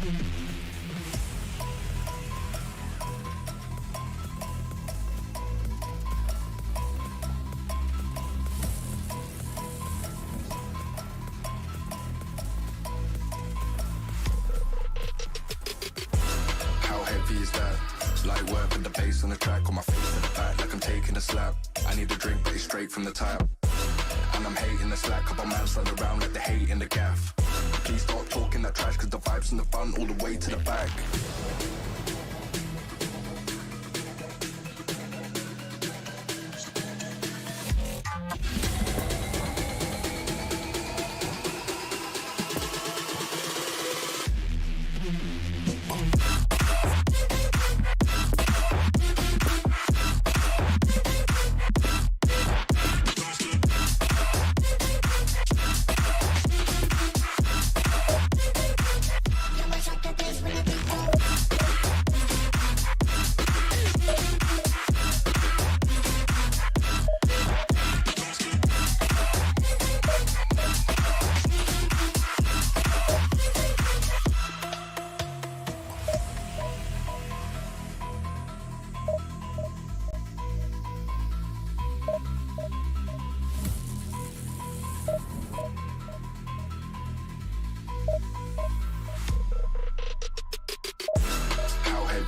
Is that light work with the bass on the track, on my face to the back like I'm taking a slap. I need a drink but it's straight from the tap, and I'm hating the slack. Couple man slide around like the hate in the gaff. Please stop talking that trash, cause the vibes in the front all the way to the back.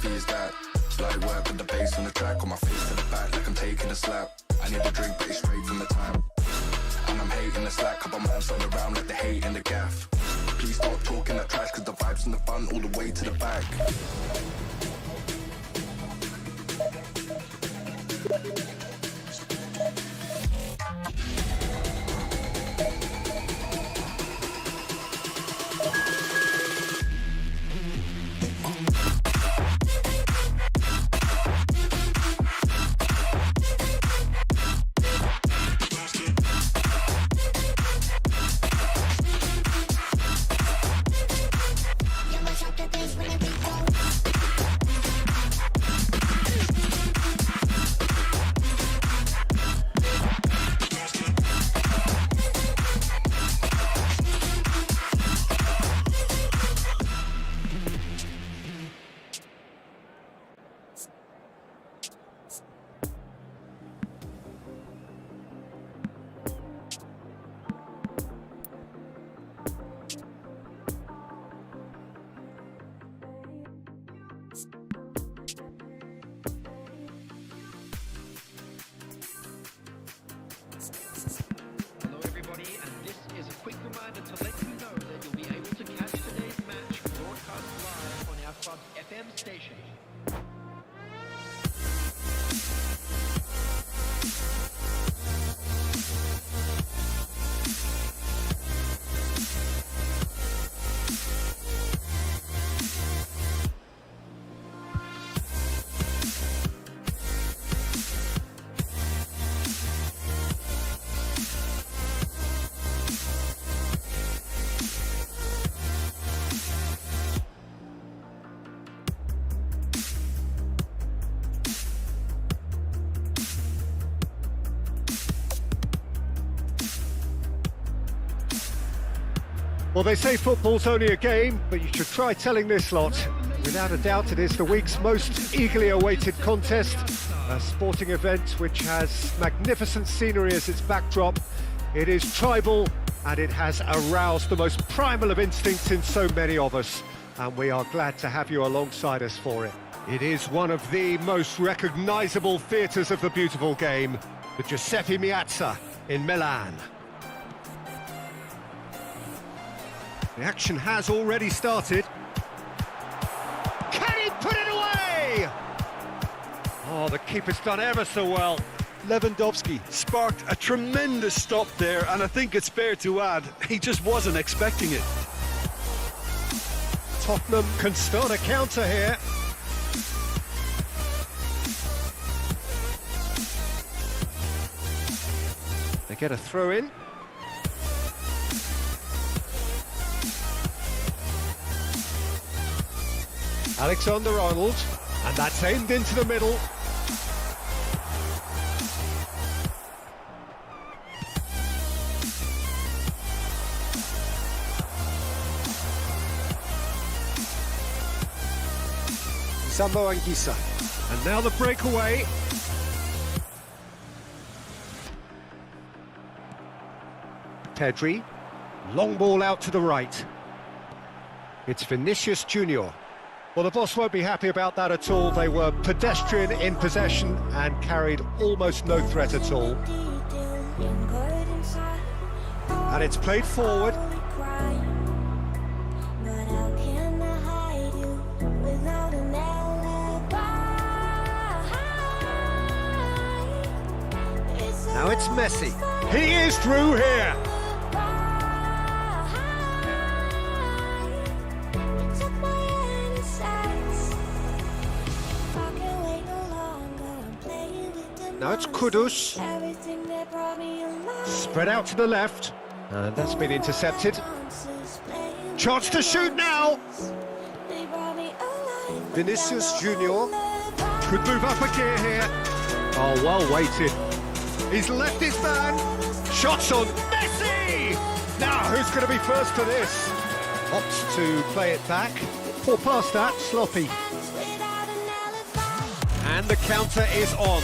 Is that light work with the bass on the track, on my face to the back like I'm taking a slap. I need a drink but it's straight from the tap, and I'm hating the slack. Couple man slide around like the hate in the gaff. Please stop talking that trash, cause the vibes in the front all the way to the back. Hello everybody, and this is a quick reminder to let you know that you'll be able to catch today's match broadcast live on our club's FM station. Well, they say football's only a game, but you should try telling this lot. Without a doubt, it is the week's most eagerly awaited contest, a sporting event which has magnificent scenery as its backdrop. It is tribal, and it has aroused the most primal of instincts in so many of us, and we are glad to have you alongside us for it. It is one of the most recognisable theatres of the beautiful game, the Giuseppe Meazza in Milan. The action has already started. Can he put it away? Oh, the keeper's done ever so well. Lewandowski sparked a tremendous stop there, and I think it's fair to add, he just wasn't expecting it. Tottenham can start a counter here. They get a throw in. Alexander-Arnold, and that's aimed into the middle. Sambo Anguissa. And now the breakaway. Pedri. Long ball out to the right. It's Vinicius Junior. Well, the boss won't be happy about that at all. They were pedestrian in possession and carried almost no threat at all. And it's played forward. Now it's Messi. He is through here. Now it's Kudus. Spread out to the left. And that's been intercepted. Chance to shoot now. Vinicius Junior. Could move up a gear here. Oh, well weighted. He's left his man. Shots on Messi! Now, who's going to be first to this? Opts to play it back. Poor pass that, sloppy. And the counter is on.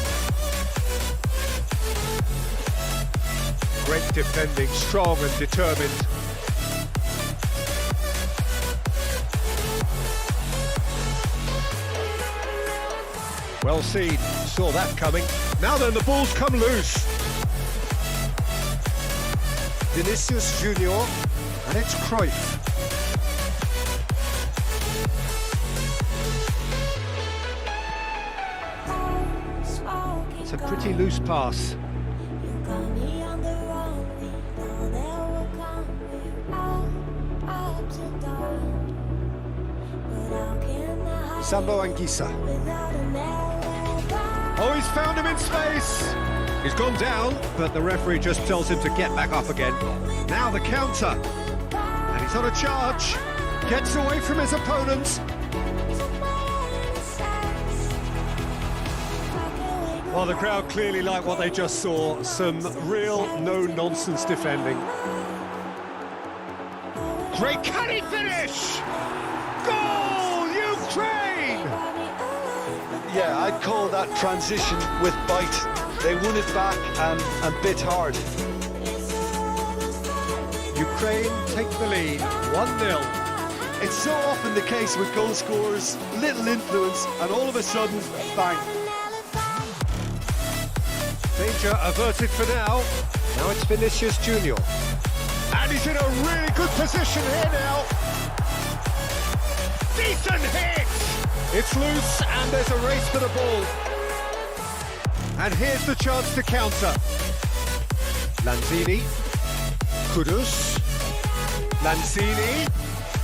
Great defending, strong and determined. Well seen, saw that coming. Now then, the ball's come loose. Vinicius Junior, and it's Cruyff. It's a pretty loose pass. Sambo Anguissa. Oh, he's found him in space. He's gone down, but the referee just tells him to get back up again. Now the counter. And he's on a charge. Gets away from his opponent. Well, the crowd clearly like what they just saw. Some real no-nonsense defending. Great, can he finish? Goal, Ukraine! Yeah, I'd call that transition with bite. They won it back and bit hard. Ukraine take the lead, 1-0. It's so often the case with goal scorers, little influence, and all of a sudden, bang. Danger averted for now. Now it's Vinicius Junior. And he's in a really good position here now. Decent hit! It's loose and there's a race for the ball. And here's the chance to counter. Lanzini. Kudus. Lanzini.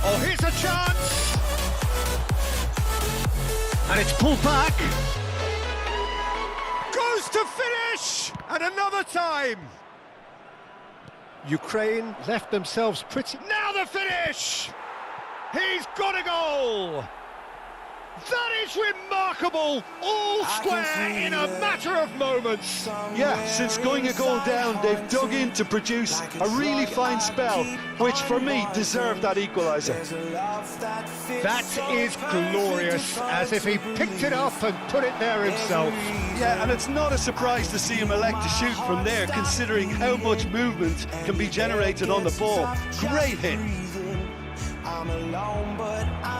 Oh, here's a chance! And it's pulled back. Goes to finish! And another time! Ukraine left themselves pretty... Now the finish! He's got a goal! That is remarkable! All square in a matter of moments! Yeah, since going a goal down, they've dug in to produce a really fine spell, which for me deserved that equaliser. That is glorious, as if he picked it up and put it there himself. Yeah, and it's not a surprise to see him elect to shoot from there, considering how much movement can be generated on the ball. Great hit.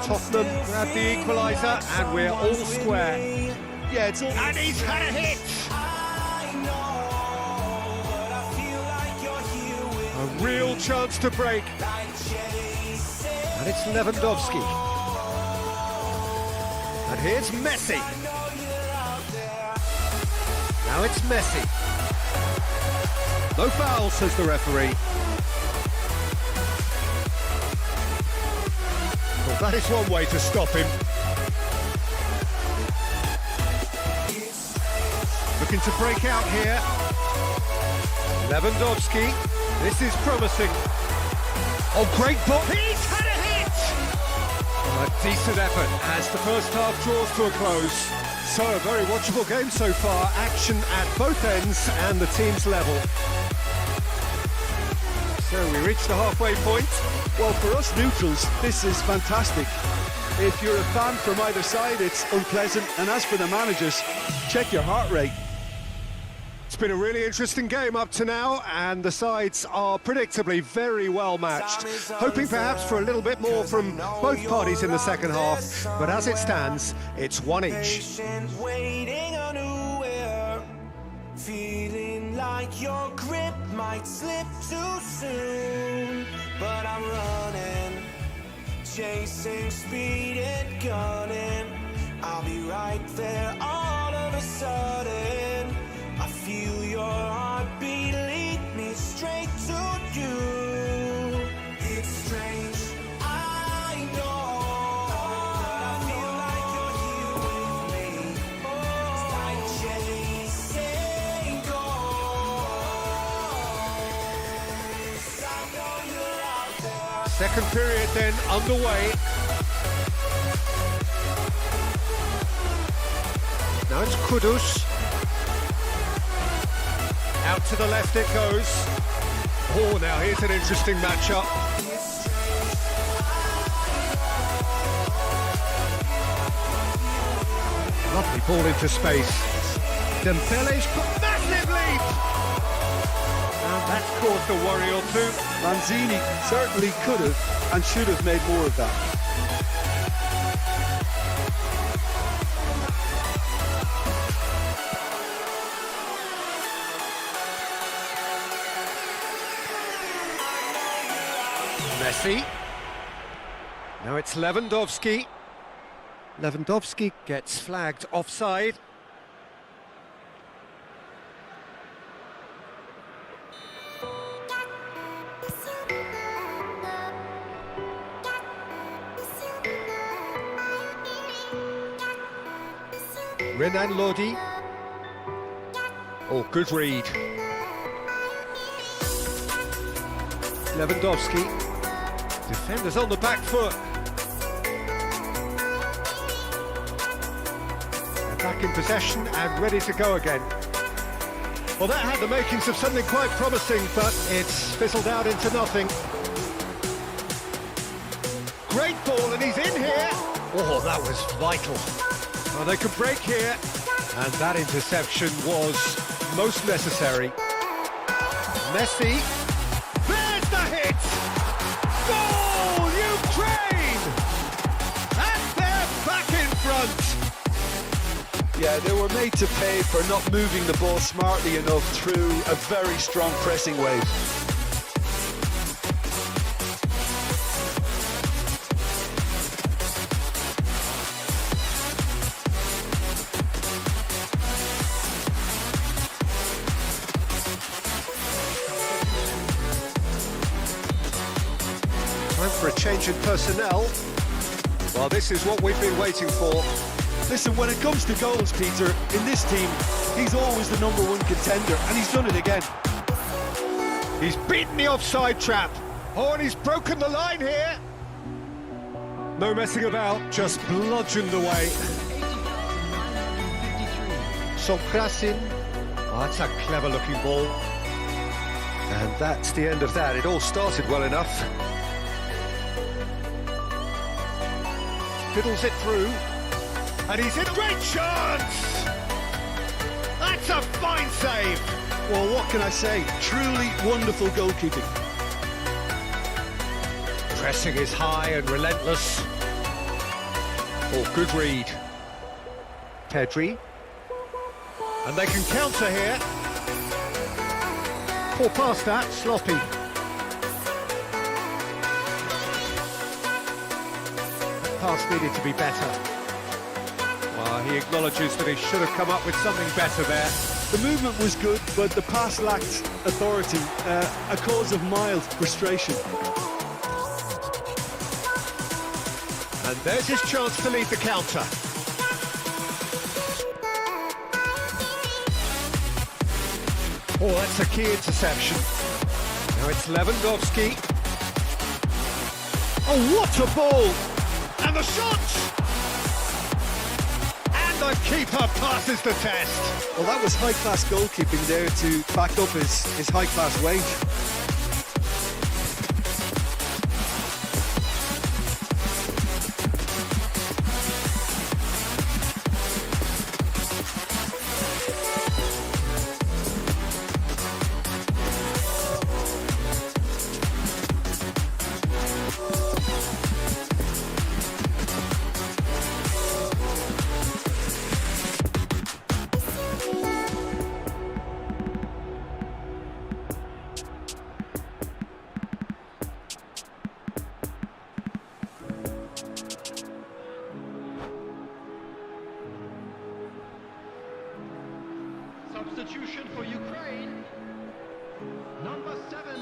Tottenham grab the equaliser, and we're all square. Yeah, it's all... And he's had a hit! A real chance to break. And it's Lewandowski. And here's Messi. Now it's Messi. No foul, says the referee. Well, that is one way to stop him. Looking to break out here. Lewandowski. This is promising. Oh, great ball. He's had a hit! Oh, a decent effort as the first half draws to a close. So, a very watchable game so far. Action at both ends and the team's level. So, we reached the halfway point. Well, for us neutrals, this is fantastic. If you're a fan from either side, it's unpleasant. And as for the managers, check your heart rate. It's been a really interesting game up to now, and the sides are predictably very well matched. Hoping perhaps for a little bit more from both parties in the second half, but as it stands, it's one each. Waiting unaware, feeling like your grip might slip too soon, but I'm running, chasing speed and gunning. I'll be right there all of a sudden. I feel your heartbeat lead me straight to you. It's strange, I know, but I feel like you're here with me. It's like chasing ghosts. I know you're out there. Second period then underway. Now it's Kudus. Out to the left it goes. Oh, now here's an interesting matchup. Lovely ball into space. Dembele's got massive lead. And that's caused a worry or two. Lanzini certainly could have and should have made more of that. Messi. Now it's Lewandowski. Lewandowski gets flagged offside. Renan Lodi. Oh, good read. Lewandowski. Defenders on the back foot. They're back in possession and ready to go again. Well, that had the makings of something quite promising, but it's fizzled out into nothing. Great ball, and he's in here. Oh, that was vital. Well, they could break here, and that interception was most necessary. Messi. There's the hit! Goal, Ukraine! And they're back in front! Yeah, they were made to pay for not moving the ball smartly enough through a very strong pressing wave. Time for a change in personnel. Well, this is what we've been waiting for. Listen, when it comes to goals, Peter, in this team, he's always the #1 contender, and he's done it again. He's beaten the offside trap. Oh, and he's broken the line here. No messing about, just bludgeoned away. Sokrasin. Oh, that's a clever-looking ball. And that's the end of that. It all started well enough. Fiddles it through. And he's in a great chance! That's a fine save! Well, what can I say? Truly wonderful goalkeeping. Pressing is high and relentless. Oh, good read. Pedri. And they can counter here. Poor pass that, sloppy. That pass needed to be better. Well, he acknowledges that he should have come up with something better there. The movement was good, but the pass lacked authority, a cause of mild frustration. And there's his chance to lead the counter. Oh, that's a key interception. Now it's Lewandowski. Oh, what a ball! And the shot! And the keeper passes the test. Well, that was high-class goalkeeping there to back up his high-class wage.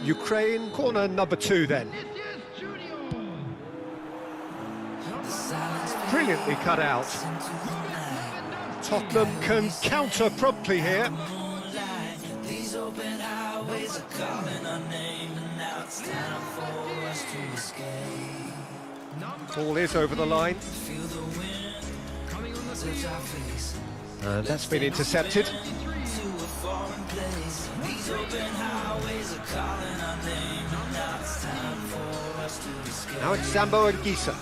Ukraine, corner number 2 then. Brilliantly cut out. Tottenham can counter promptly here. These open highways are calling our name, and now it's time for us to escape. Ball is over the line. Feel the wind touch our face. And that's been intercepted. To a foreign place. These open highways are calling our name, and now it's time for us to escape. Now it's Zambo and Gisa.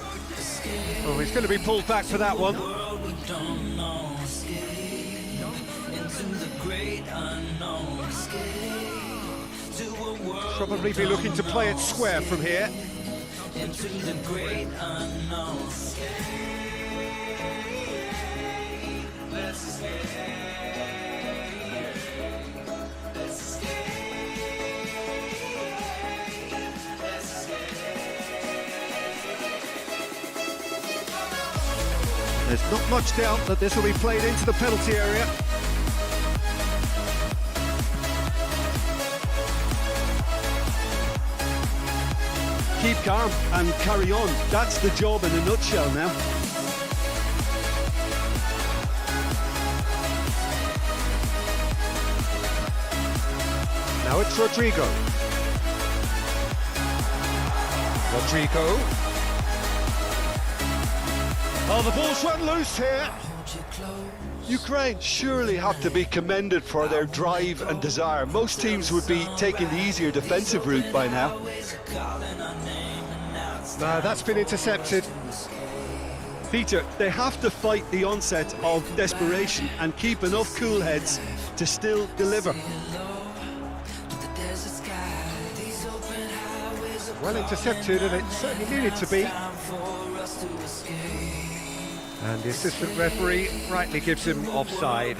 Oh, he's going to be pulled back for that one. World we don't know, escape into the great unknown, escape to a world Probably be looking to play it square from here. into the great unknown. Let's escape. Let's There's not much doubt that this will be played into the penalty area. Keep calm and carry on. That's the job in a nutshell now. Now it's Rodrigo. Rodrigo. Oh, the ball's run loose here. Ukraine surely have to be commended for their drive and desire. Most teams would be taking the easier defensive route by now. No, that's been intercepted. Peter, they have to fight the onset of desperation and keep enough cool heads to still deliver. Well intercepted, and it certainly needed to be. And the assistant referee rightly gives him offside.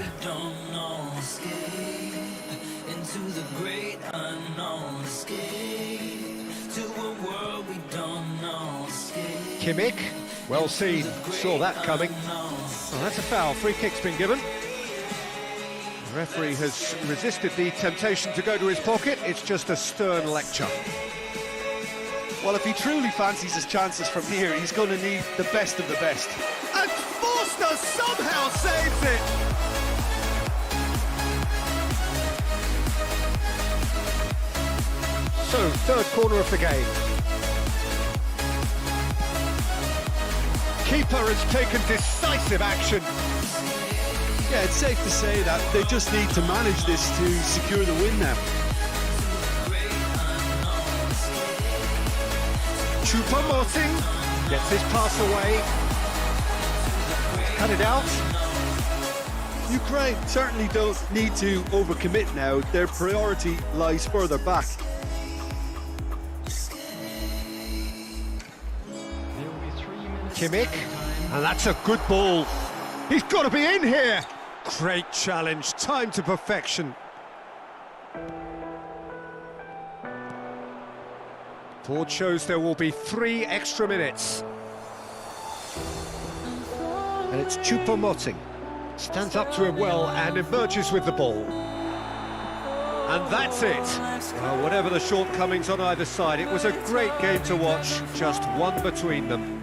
Kimmich, well seen, saw that coming. Oh, that's a foul, free kick's been given. The referee has resisted the temptation to go to his pocket, it's just a stern lecture. Well, if he truly fancies his chances from here, he's going to need the best of the best. And Forster somehow saves it! So, third corner of the game. Keeper has taken decisive action. Yeah, it's safe to say that they just need to manage this to secure the win now. Choupo-Moting gets his pass away. Cut it out. Ukraine certainly don't need to overcommit now. Their priority lies further back. Kimmich, and that's a good ball. He's got to be in here. Great challenge, time to perfection. Board shows there will be 3 extra minutes. And it's Choupo-Moting. Stands up to him well and emerges with the ball. And that's it. Well, whatever the shortcomings on either side, it was a great game to watch, just one between them.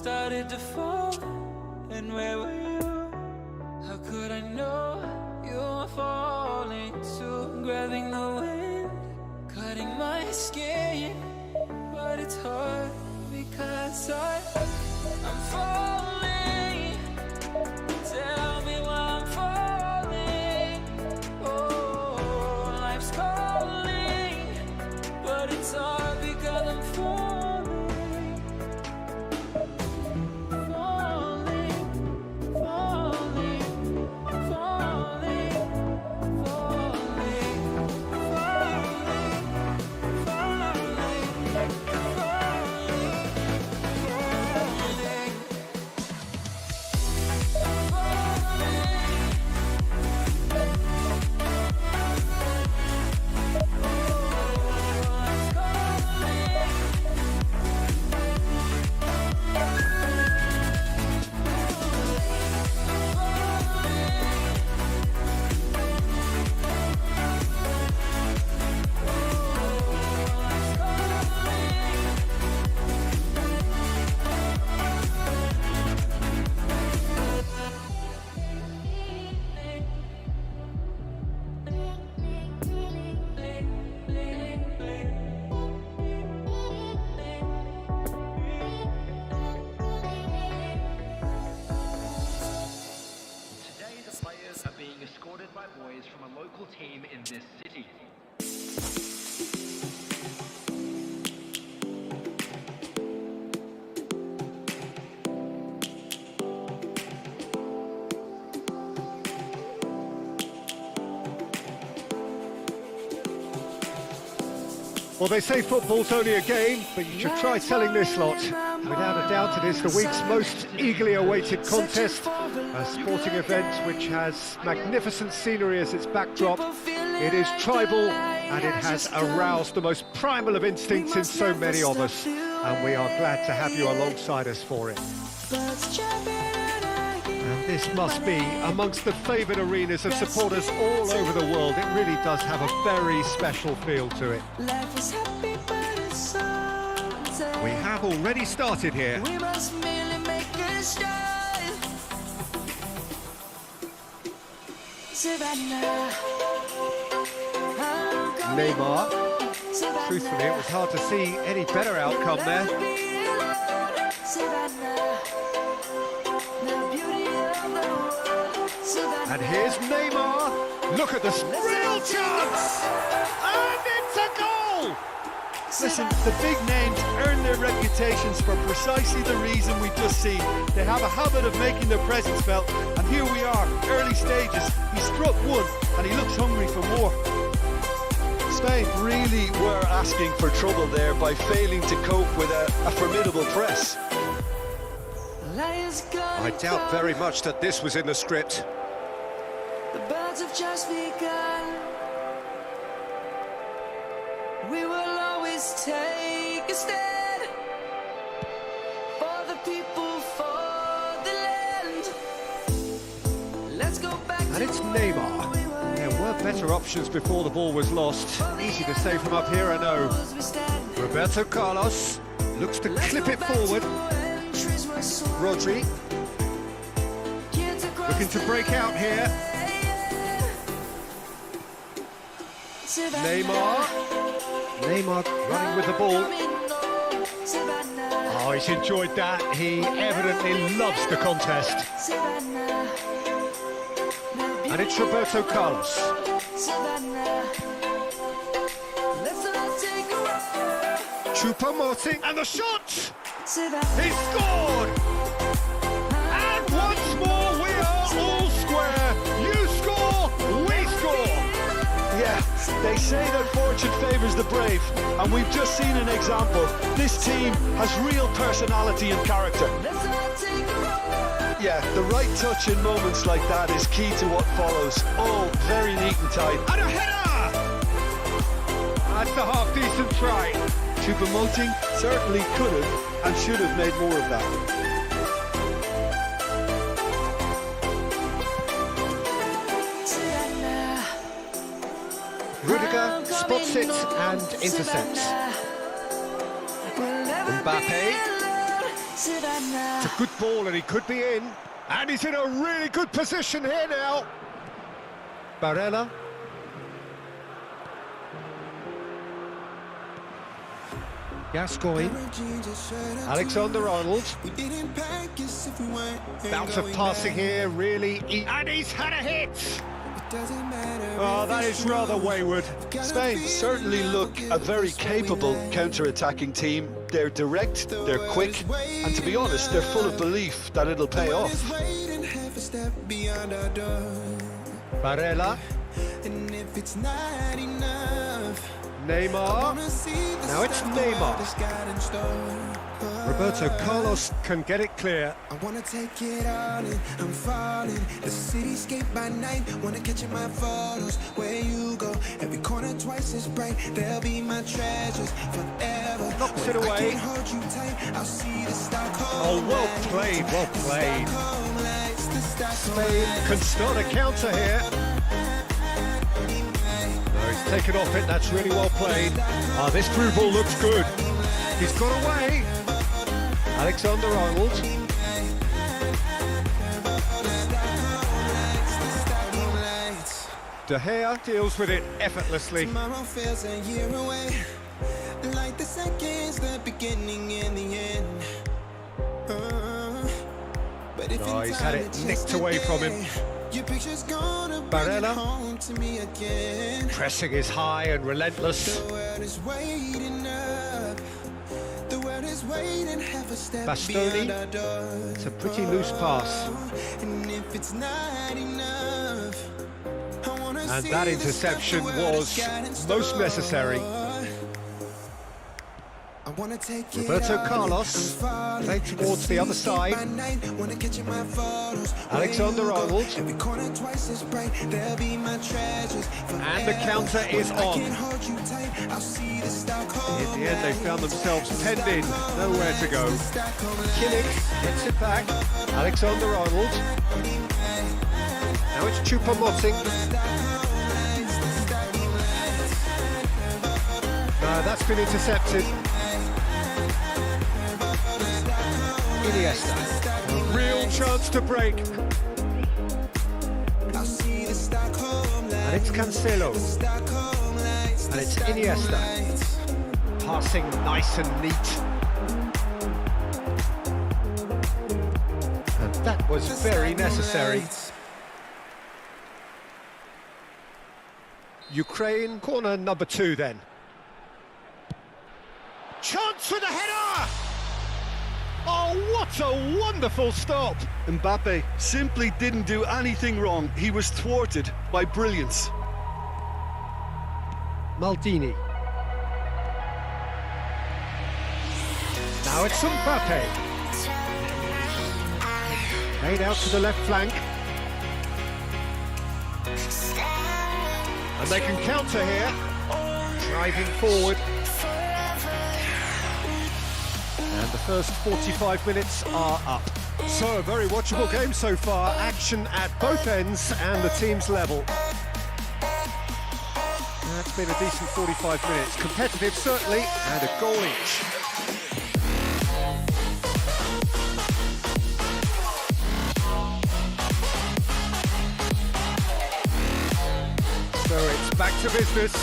started to fall, and where were you? How could I know you were falling too? Grabbing the wind, cutting my skin, but it's hard because I'm falling. Tell me why I'm falling. Oh, life's calling, but it's hard because I'm falling. Falling, falling, falling, falling, Today, the players are being escorted by boys from a local team in this city. Well, they say football's only a game, but you should try telling this lot. Without a doubt, it is the week's most eagerly awaited contest, a sporting event which has magnificent scenery as its backdrop. It is tribal, and it has aroused the most primal of instincts in so many of us, and we are glad to have you alongside us for it. And this must be amongst the favoured arenas of supporters all over the world. It really does have a very special feel to it. We have already started here. we must merely make a start. Savannah, Neymar. Truthfully, it was hard to see any better outcome there. And here's Neymar. Look at this real chance! And it's a goal! Listen, the big names earn their reputations for precisely the reason we've just seen. They have a habit of making their presence felt, and here we are, early stages. He struck one, and he looks hungry for more. Spain really were asking for trouble there by failing to cope with a formidable press. I doubt very much that this was in the script. The birds have just begun. We will always take a stand for the people, for the land. Let's go back. And it's Neymar. There were better options before the ball was lost. Easy to say from up here, I know. Roberto Carlos looks to clip it forward. Rodri looking to break out here. Neymar running with the ball. Oh, he's enjoyed that. He evidently loves the contest. And it's Roberto Carlos. Choupo-Moting, and the shot! He scored! And once more we are all square. You score, we score! Yeah, they say that fortune favours the brave, and we've just seen an example. This team has real personality and character. Yeah, the right touch in moments like that is key to what follows. All very neat and tight. And a header! That's a half-decent try. Choupo-Moting certainly could have and should have made more of that. Rudiger spots it and intercepts. Mbappe It's a good ball and he could be in. And he's in a really good position here now. Barella. Gascoigne. Alexander-Arnold. Bout of passing here, really. And he's had a hit! Oh, that is rather wayward. Spain certainly look a very capable counter-attacking team. They're direct, they're quick, and to be honest, they're full of belief that it'll pay off. Barella. Neymar. Now it's Neymar. Roberto Carlos can get it clear. I wanna take it all in, I'm falling. The cityscape by night, wanna catch in my photos. Where you go, every corner twice as bright. They'll be my treasures forever. Knocks it away. I can't hold you tight, I'll see the Stockholm. Oh, well played, well played. Spain can start a counter here. No, he's taken off it, that's really well played. Ah, this through ball looks good. He's got away. Alexander-Arnold. De Gea deals with it effortlessly. Tomorrow feels a year away. Like the seconds, the beginning and the end. But if Oh, he's had it nicked away from him. Your picture's gonna Barella. home to me again. Pressing is high and relentless. The world is waiting up. The world is waiting half a step Bastoni. beyond our door. It's a pretty loose pass. And if it's not enough, I wanna And see that the interception stuff the world was has got in most store. necessary. I wanna take it Roberto all in, Carlos I'm falling. played towards the other side. By night, wanna catch in my photos. Alexander-Arnold. Every corner twice as bright. They'll be my treasures And the forever. counter is I on. can't hold you tight, I'll see the Stockholm In the end, they found lights. themselves penned in, nowhere to go. Stockholm Kimmich gets it back. Alexander-Arnold. Now it's Choupo-Moting. No, that's been intercepted. Iniesta. A real chance to break. I'll see the Stockholm And it's Cancelo. Stockholm lights. And it's Iniesta. Passing nice and neat. And that was very necessary. Ukraine, corner number 2 then. Chance for the header! Oh, what a wonderful stop! Mbappe simply didn't do anything wrong. He was thwarted by brilliance. Maldini. Now it's Mbappe. Laid out to the left flank. And they can counter here. Driving forward. And the first 45 minutes are up. So, a very watchable game so far. Action at both ends and the team's level. That's been a decent 45 minutes. Competitive, certainly, and a goal each. So it's back to business.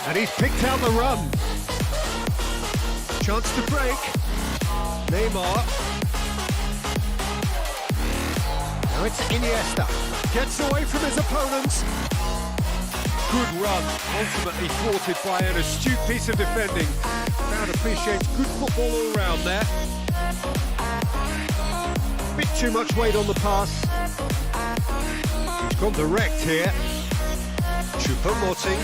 And he's picked out the run. Chance to break. Neymar. Now it's Iniesta. Gets away from his opponents. Good run. Ultimately thwarted by an astute piece of defending. Crowd appreciates good football all round there. Bit too much weight on the pass. He's gone direct here. Choupo-Moting.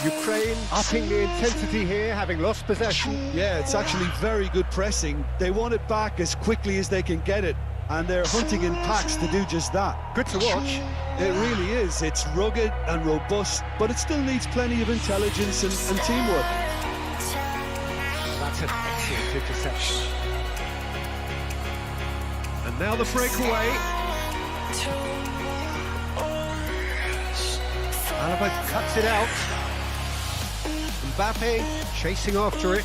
Ukraine upping the intensity here, having lost possession. Yeah, it's actually very good pressing. They want it back as quickly as they can get it, and they're hunting in packs to do just that. Good to watch. It really is. It's rugged and robust, but it still needs plenty of intelligence and teamwork. That's an excellent interception. And now the breakaway. Alaba cuts it out. Mbappe chasing after it.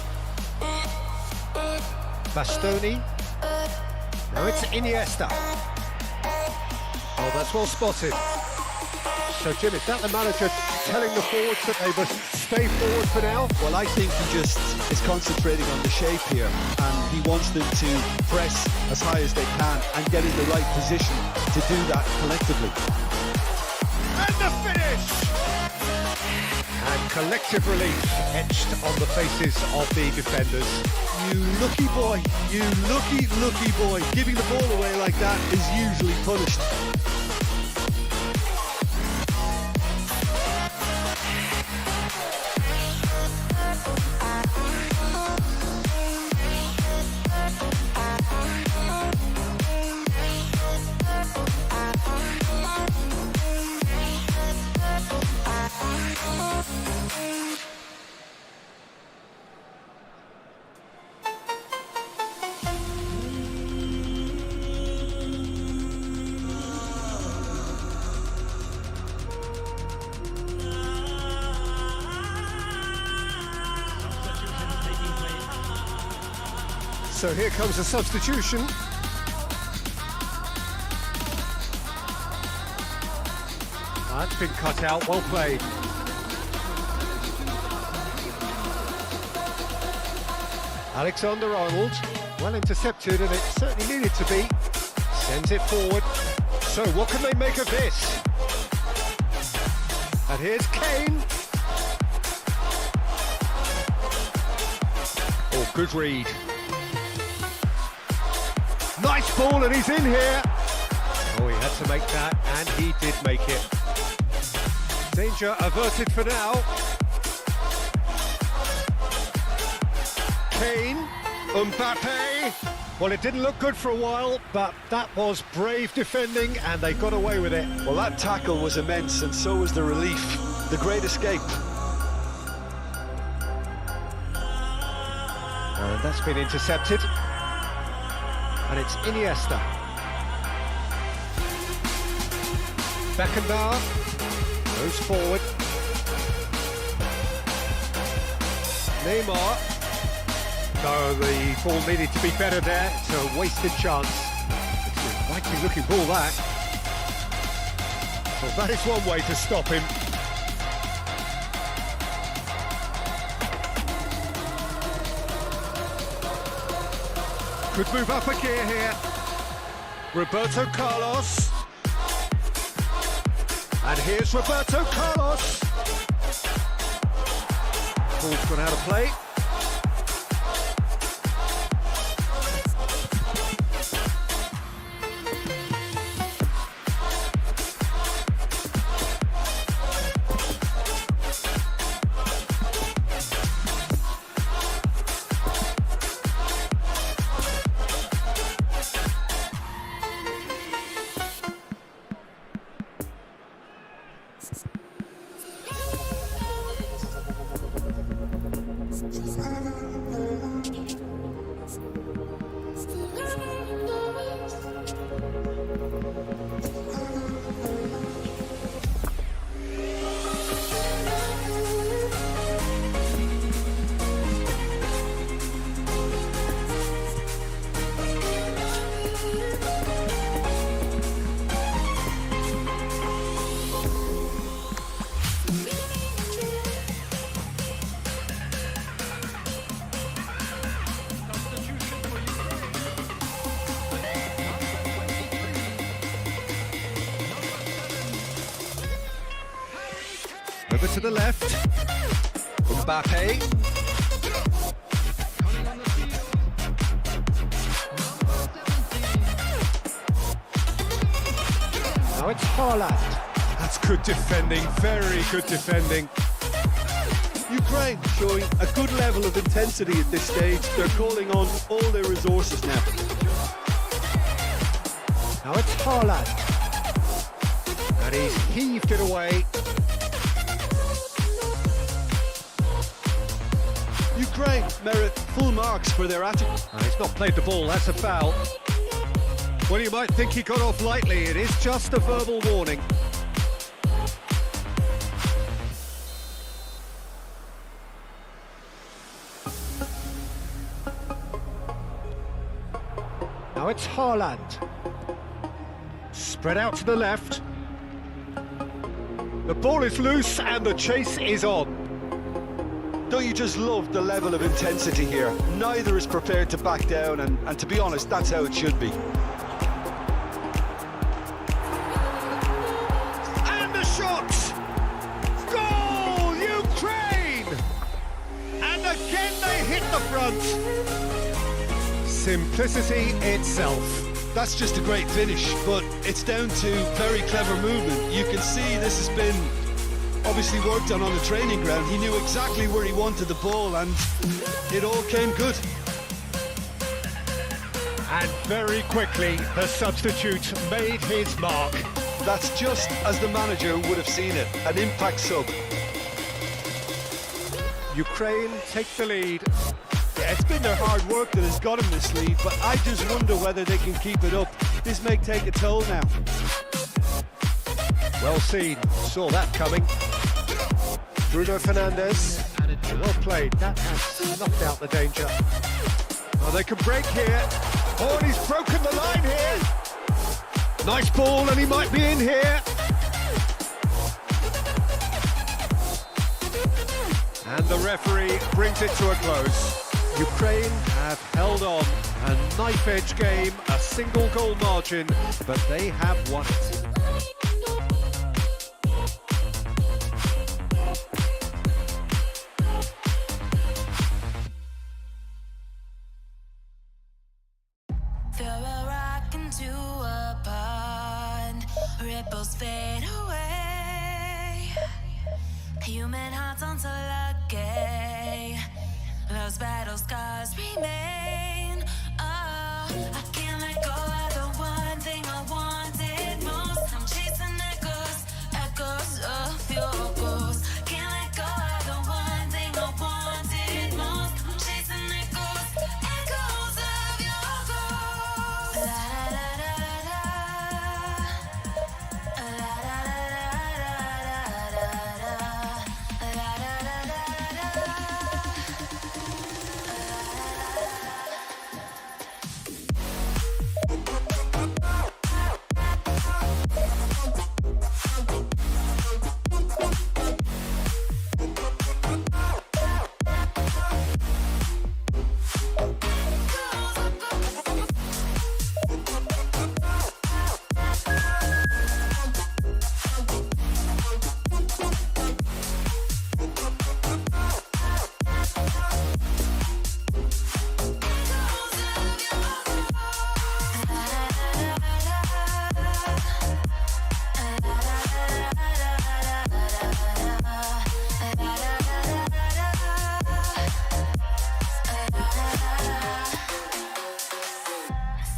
Bastoni. Now it's Iniesta. Oh, that's well spotted. So, Jim, is that the manager telling the forwards that they must stay forward for now? Well, I think he just is concentrating on the shape here, and he wants them to press as high as they can and get in the right position to do that collectively. And the finish! And collective relief etched on the faces of the defenders. You lucky boy, you lucky boy. Giving the ball away like that is usually punished. So here comes a substitution. That's been cut out, well played. Alexander-Arnold, well intercepted, and it certainly needed to be. Sends it forward. So what can they make of this? And here's Kane. Oh, good read. Nice ball, and he's in here. Oh, he had to make that, and he did make it. Danger averted for now. Kane, Mbappe. Well, it didn't look good for a while, but that was brave defending, and they got away with it. Well, that tackle was immense, and so was the relief. The great escape. And that's been intercepted. And it's Iniesta. Beckenbauer goes forward. Neymar. No, the ball needed to be better there. It's a wasted chance. It's a likely looking ball, that. Well, that is one way to stop him. Could move up a gear here. Roberto Carlos. And here's Roberto Carlos. Ball's gone out of play. Over to the left. Mbappe. Now it's Haaland. That's good defending, very good defending. Ukraine showing a good level of intensity at this stage. They're calling on all their resources now. Now it's Haaland. And he's heaved it away. Ukraine merit full marks for their attitude. He's not played the ball, that's a foul. Well, you might think he got off lightly. It is just a verbal warning. Now it's Haaland. Spread out to the left. The ball is loose and the chase is on. Don't you just love the level of intensity here? Neither is prepared to back down, and to be honest, that's how it should be. And the shot! Goal, Ukraine! And again they hit the front. Simplicity itself. That's just a great finish, but it's down to very clever movement. You can see this has been obviously worked on the training ground. He knew exactly where he wanted the ball, and it all came good. And very quickly, the substitute made his mark. That's just as the manager would have seen it, an impact sub. Ukraine take the lead. Yeah, it's been their hard work that has got them this lead, but I just wonder whether they can keep it up. This may take a toll now. Well seen, saw that coming. Bruno Fernandes, well played, that has knocked out the danger. Oh, they can break here. Oh, and he's broken the line here. Nice ball, and he might be in here. And the referee brings it to a close. Ukraine have held on, a knife-edge game, a single goal margin, but they have won it. Throw a rock into a pond, ripples fade away. Human hearts aren't so lucky, those battle scars remain. Oh, I can't let go of the one thing I wanted most. I'm chasing echoes, echoes of your ghost. Can't let go of the one thing I wanted most. I'm chasing echoes, echoes of your ghost. La da da da da, la da da da da da, la da da da da.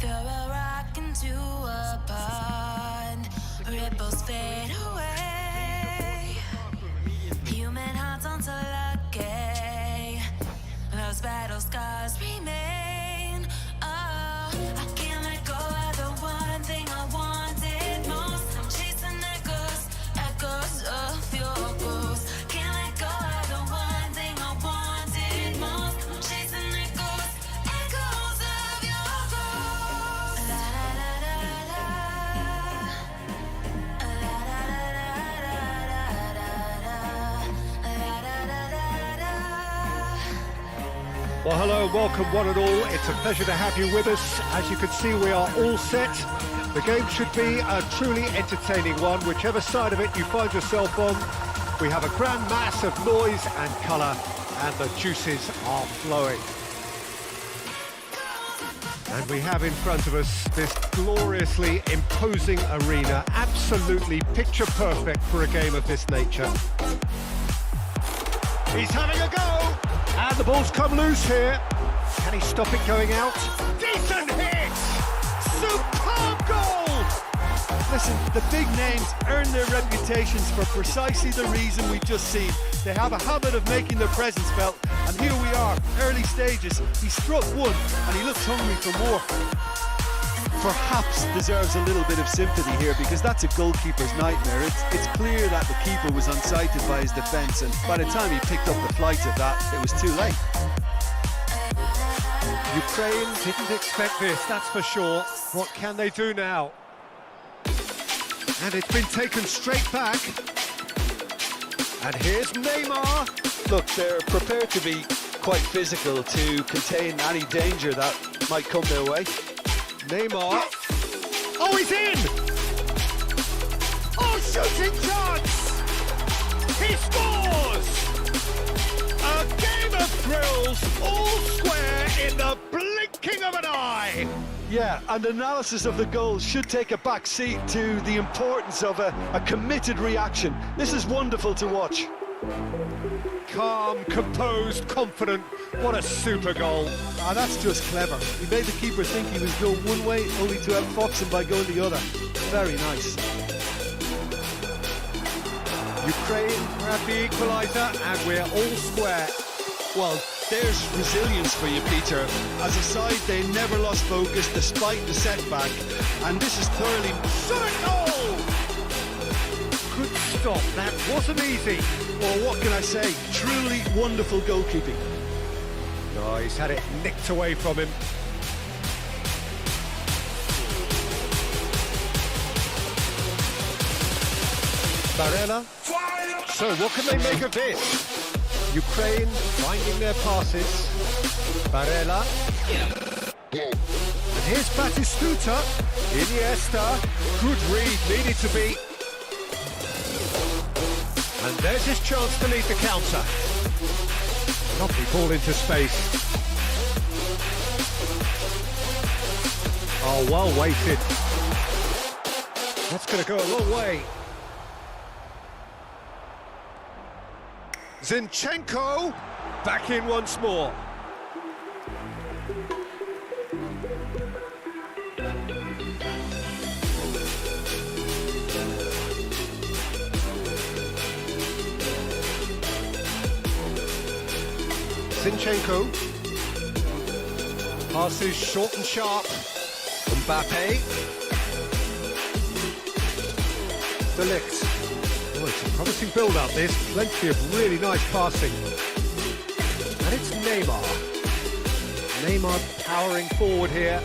Throw a rock into a pond, ripples fade away. Human hearts aren't so lucky, those battle scars remain. Oh, I can't let go of the one thing I wanted most. I'm chasing echoes, echoes of your ghost. Can't let go of the one thing I wanted most. I'm chasing echoes, echoes of your ghost. La da da da da, la da da da da da, la da da da da. Well, hello, welcome one and all. It's a pleasure to have you with us. As you can see, we are all set. The game should be a truly entertaining one, whichever side of it you find yourself on. We have a grand mass of noise and colour, and the juices are flowing. And we have in front of us this gloriously imposing arena, absolutely picture perfect for a game of this nature. He's having a go! And the ball's come loose here. Can he stop it going out? Decent hit! Superb goal! Listen, the big names earn their reputations for precisely the reason we've just seen. They have a habit of making their presence felt, and here we are, early stages. He struck one, and he looks hungry for more. Perhaps deserves a little bit of sympathy here, because that's a goalkeeper's nightmare. It's clear that the keeper was unsighted by his defence, and by the time he picked up the flight of that, it was too late. Ukraine didn't expect this, that's for sure. What can they do now? And it's been taken straight back. And here's Neymar. Look, they're prepared to be quite physical to contain any danger that might come their way. Neymar. Oh, he's in! Oh, shooting chance! He scores! A game of thrills, all square in the blinking of an eye! Yeah, and analysis of the goal should take a back seat to the importance of a committed reaction. This is wonderful to watch. Calm, composed, confident. What a super goal. Ah, that's just clever. He made the keeper think he was going one way, only to outfox him by going the other. Very nice. Ukraine grab the equaliser and we're all square. Well, there's resilience for you, Peter. As a side, they never lost focus despite the setback. And this is thoroughly... Shot a goal! Good stop, that wasn't easy. Well, what can I say? Truly wonderful goalkeeping. Oh, he's had it nicked away from him. Barella. So what can they make of this? Ukraine finding their passes. Barella. And here's Batistuta. Iniesta. Good read, needed to be. And there's his chance to lead the counter. Lovely ball into space. Oh, well weighted. That's going to go a long way. Zinchenko back in once more. Zinchenko passes short and sharp. Mbappe. De Ligt. Oh, it's a promising build-up, this. Plenty of really nice passing. And it's Neymar. Neymar powering forward here.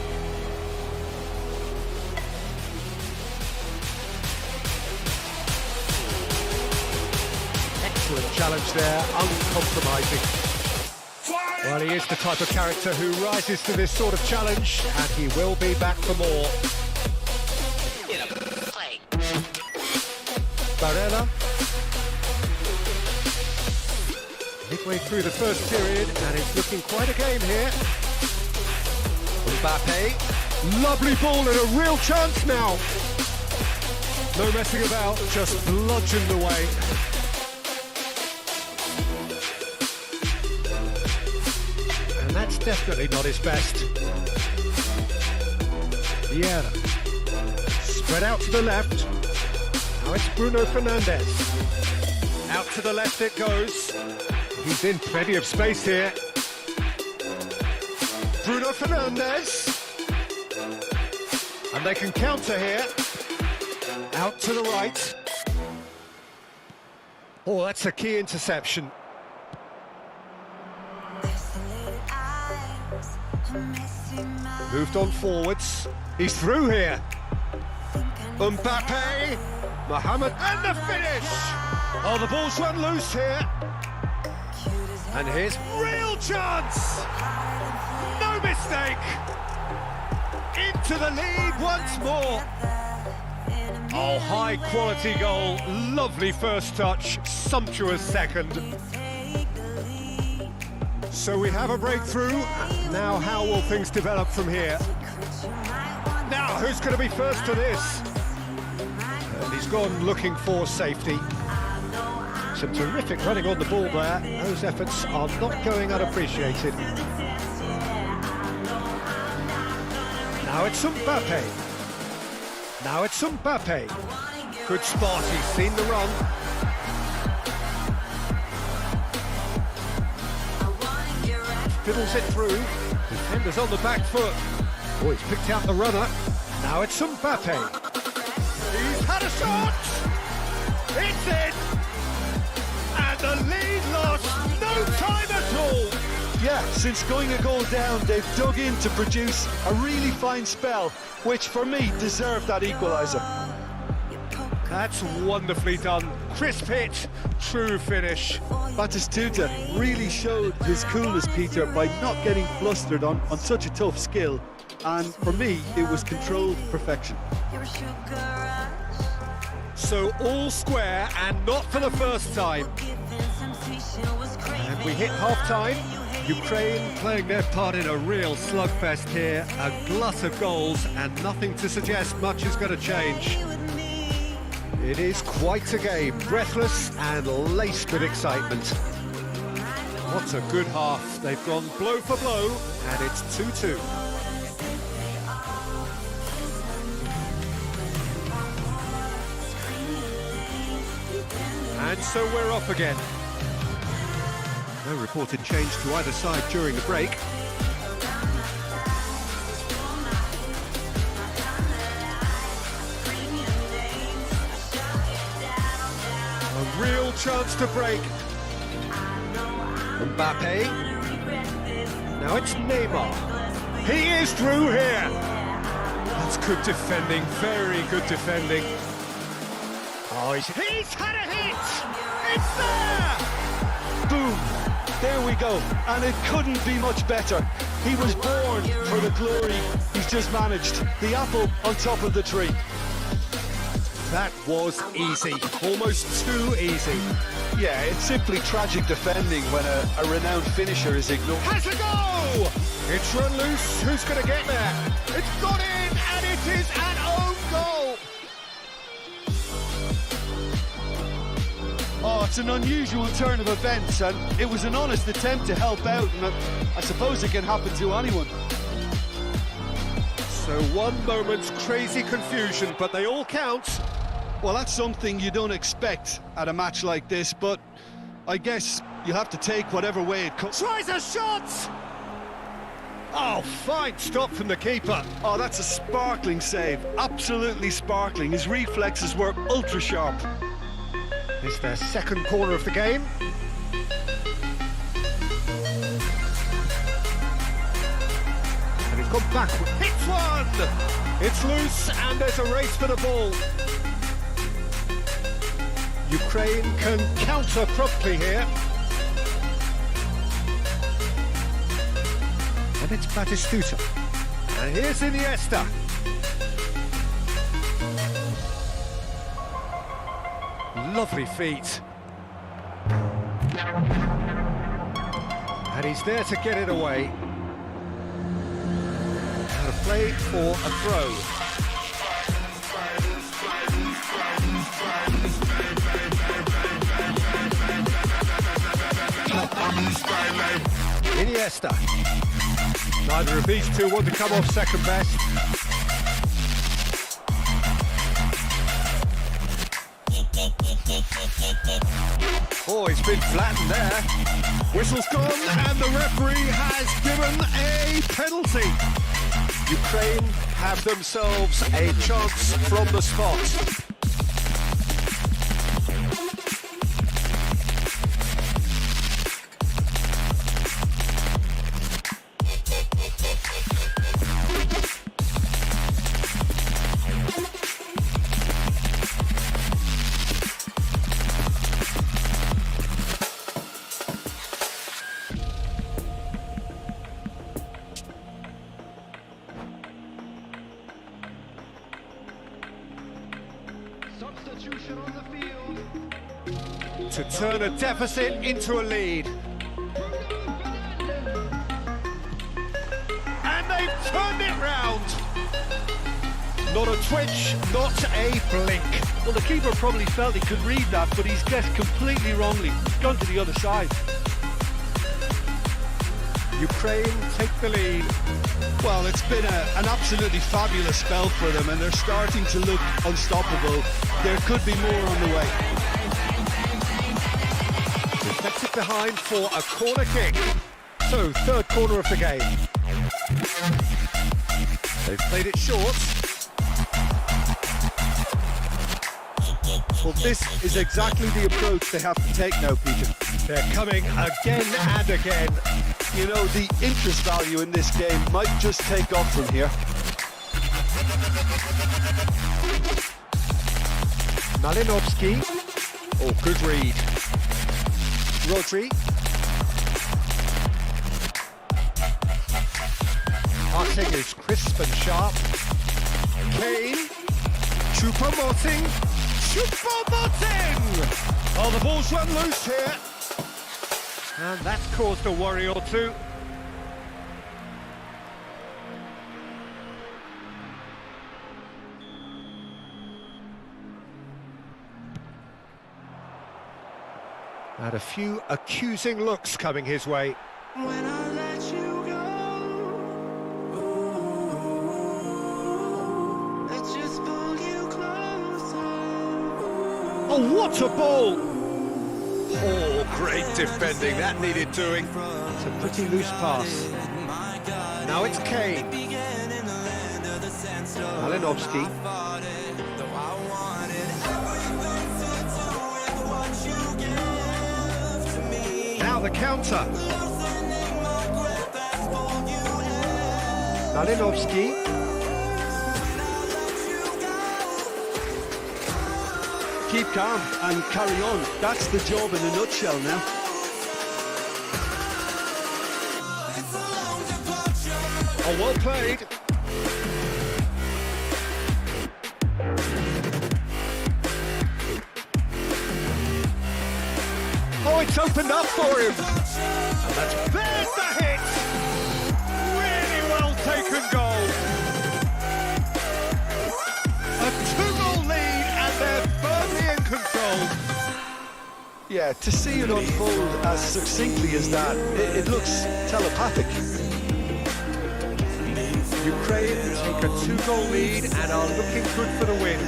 Excellent challenge there, uncompromising. Well, he is the type of character who rises to this sort of challenge, and he will be back for more. Barella. Midway through the first period, and it's looking quite a game here. Mbappe. Lovely ball and a real chance now. No messing about, just bludgeoned away. And that's definitely not his best. Vieira. Spread out to the left. Now it's Bruno Fernandes. Out to the left it goes. He's in plenty of space here. Bruno Fernandes. And they can counter here. Out to the right. Oh, that's a key interception. Moved on forwards. He's through here. Mbappe. Mohamed, and the finish! Oh, the ball's run loose here. And here's real chance! No mistake! Into the lead once more. Oh, high quality goal. Lovely first touch, sumptuous second. So we have a breakthrough. Now how will things develop from here? Now, who's going to be first to this? And he's gone looking for safety. Some terrific running on the ball there. Those efforts are not going unappreciated. Now it's Mbappe. Now it's Mbappe. Good spot, he's seen the run. Fiddles it through. Defenders on the back foot. Oh, he's picked out the runner. Now it's Mbappe. He's had a shot! It's in! And the lead lost no time at all! Yeah, Since going a goal down, they've dug in to produce a really fine spell, which for me deserved that equaliser. That's wonderfully done. Crisp hit, true finish. Batistuta really showed his coolness, Peter, by not getting flustered on such a tough skill. And for me, it was controlled perfection. So all square, and not for the first time. And we hit half-time. Ukraine playing their part in a real slugfest here. A glut of goals, and nothing to suggest much is going to change. It is quite a game, breathless and laced with excitement. What a good half. They've gone blow for blow, and it's 2-2. And so we're off again. No reported change to either side during the break. A real chance to break. Mbappe. Now it's Neymar. He is through here. That's good defending, very good defending. Oh, he's had a hit! It's there! Boom! There we go. And it couldn't be much better. He was born for the glory he's just managed. The apple on top of the tree. That was easy, almost too easy. Yeah, it's simply tragic defending when a renowned finisher is ignored. Has a go! It's run loose, who's going to get there? It's got in, and it is an own goal! Oh, it's an unusual turn of events, and it was an honest attempt to help out, and I suppose it can happen to anyone. So one moment's crazy confusion, but they all count. Well, that's something you don't expect at a match like this, but I guess you'll have to take whatever way it comes. Tries a shot! Oh, fine stop from the keeper. Oh, that's a sparkling save, absolutely sparkling. His reflexes were ultra sharp. It's their second corner of the game. And he's gone backward. Hits one! It's loose, and there's a race for the ball. Ukraine can counter promptly here. And it's Batistuta. And here's Iniesta. Lovely feet. And he's there to get it away. Out of play for a throw. Iniesta. Neither of these two want to come off second best. Oh, he's been flattened there. Whistle's gone, and the referee has given a penalty. Ukraine have themselves a chance from the spot. Substitution on the field. To turn a deficit into a lead. And they've turned it round. Not a twitch, not a blink. Well, the keeper probably felt he could read that, but he's guessed completely wrongly. He's gone to the other side. Ukraine take the lead. Well, it's been an absolutely fabulous spell for them, and they're starting to look unstoppable. There could be more on the way. Deflected behind for a corner kick. So, third corner of the game. They've played it short. Well, this is exactly the approach they have to take now, Peter. They're coming again and again. You know, the interest value in this game might just take off from here. Malinovsky. Oh, good read. Rodri. Passing is crisp and sharp. Kane. Choupo-Moting. Choupo-Moting! Oh, the ball's run loose here. And that's caused a worry or two. And a few accusing looks coming his way. When I let you go, ooh, I just pull you closer. Oh, what a ball! Oh, great defending, that needed doing. It's a pretty loose pass. Now it's Kane. Malinovsky. Now the counter. Malinovsky. Keep calm and carry on. That's the job in a nutshell now. Oh, well played. Oh, it's opened up for him. And there's the hit. Really well taken goal. A 2-goal lead and they're firmly in control. Yeah, to see it unfold as succinctly as that, it looks telepathic. Ukraine take a 2-goal lead and are looking good for the win.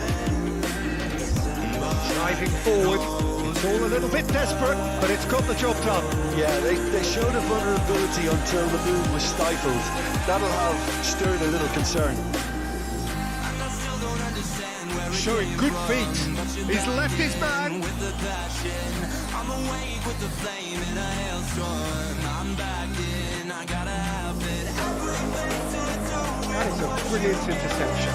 Driving forward. It's all a little bit desperate, but it's got the job done. Yeah, they showed a vulnerability until the move was stifled. That'll have stirred a little concern. Showing good feet. He's left his man. That is a brilliant interception.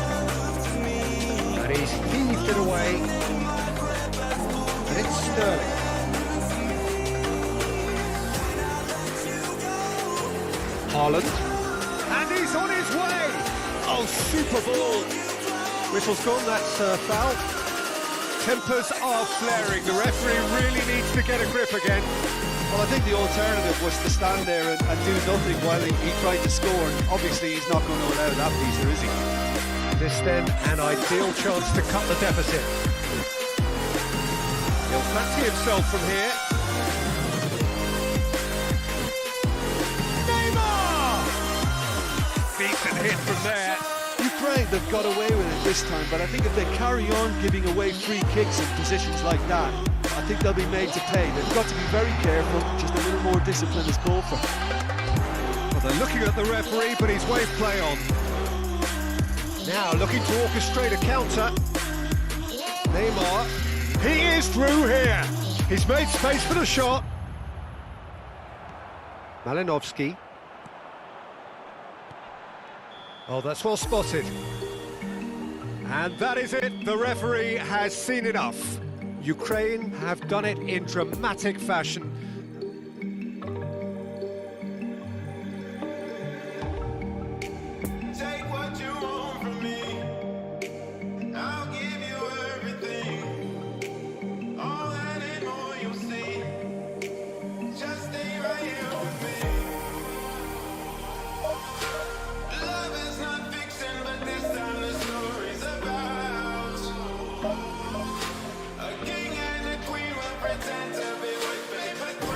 And he's heaved it away. And it's Sterling. Haaland. And he's on his way! Oh, super ball! Whistle's gone, that's foul. Tempers are flaring. The referee really needs to get a grip again. Well, I think the alternative was to stand there and do nothing while he tried to score. And obviously, he's not going to allow that, Peter, is he? This then, an ideal chance to cut the deficit. He'll fancy himself from here. Neymar! Decent hit from there. Ukraine, they've got away with it this time, but I think if they carry on giving away free kicks in positions like that, I think they'll be made to pay. They've got to be very careful, just a little more discipline is called for. Well, they're looking at the referee, but he's waved play on. Now looking to orchestrate a counter. Neymar. He is through here. He's made space for the shot. Malinovsky. Oh, that's well spotted. And that is it. The referee has seen enough. Ukraine have done it in dramatic fashion. Take what you want from me. I'll give you everything. All that and more you'll see. Just stay right here with me. Love is not fiction, but this time the story's about a king and a queen will pretend to be with paper.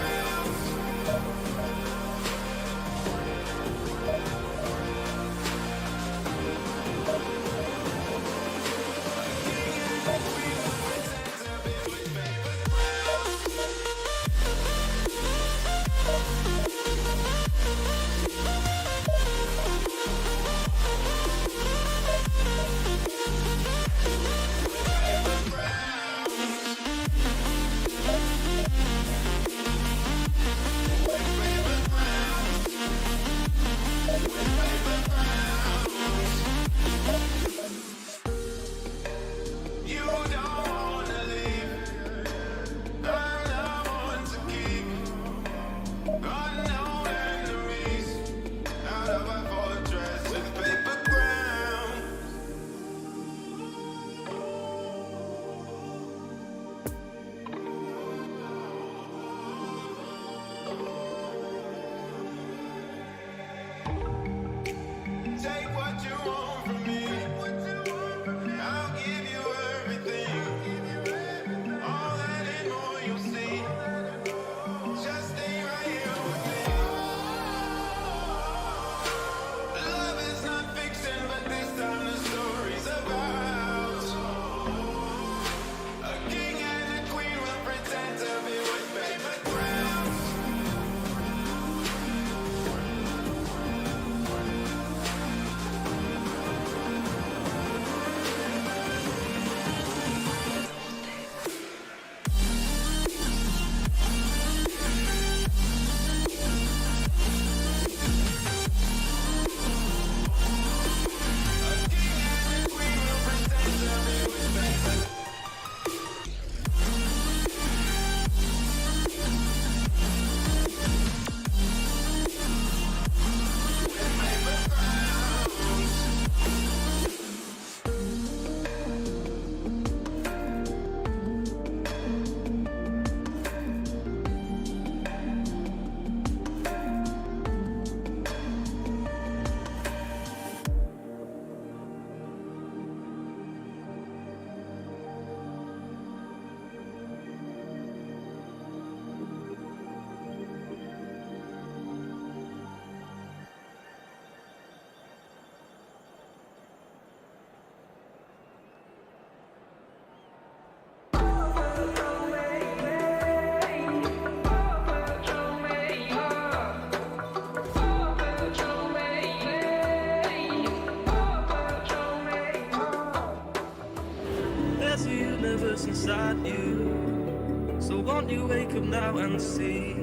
you wake up now and see?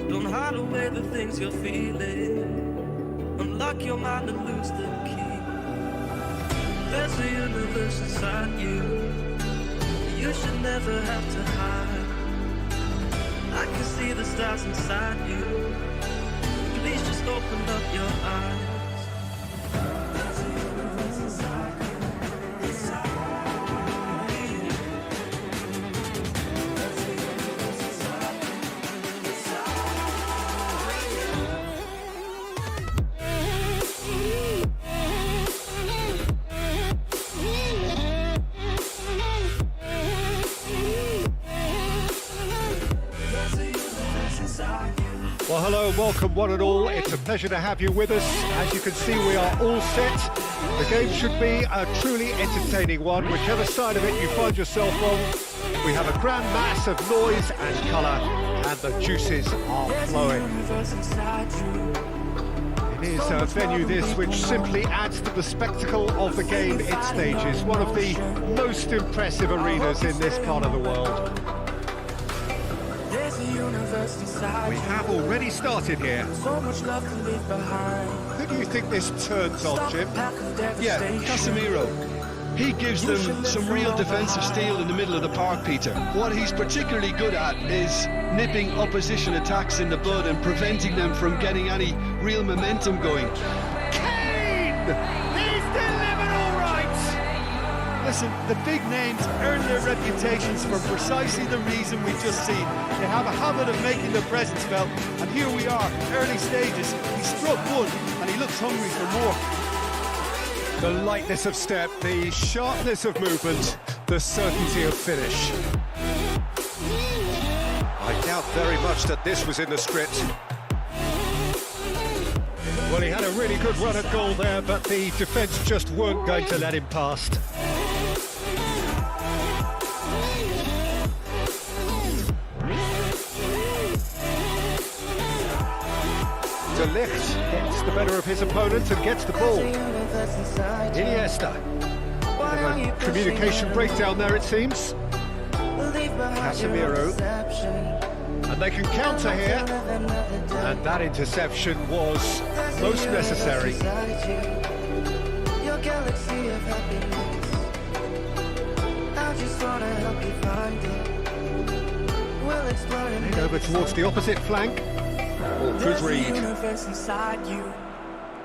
Don't hide away the things you're feeling. Unlock your mind and lose the key. There's a universe inside you. You should never have to hide. I can see the stars inside you. Please just open up your eyes. There's a universe inside you. Well, hello and welcome one and all. It's a pleasure to have you with us. As you can see, we are all set. The game should be a truly entertaining one, whichever side of it you find yourself on. We have a grand mass of noise and colour, and the juices are flowing. It is a venue this which simply adds to the spectacle of the game it stages. One of the most impressive arenas in this part of the world. We have already started here. So much love to leave behind. Who do you think this turns on, Jim? Yeah, Casemiro. He gives them some real defensive steel in the middle of the park, Peter. What he's particularly good at is nipping opposition attacks in the bud and preventing them from getting any real momentum going. Kane! He's delivered all right! Listen, the big names earn their reputations for precisely the reason we've just seen. They have a habit of making their presence felt, and here we are, early stages. He struck one, and he looks hungry for more. The lightness of step, the sharpness of movement, the certainty of finish. I doubt very much that this was in the script. Well, he had a really good run at goal there, but the defence just weren't going to let him past. De Ligt gets the better of his opponent and gets the ball. Iniesta. Bit of a communication breakdown there, it seems. Casemiro. And they can counter here. And that interception was most necessary. Head over towards the opposite flank. Oh, good read.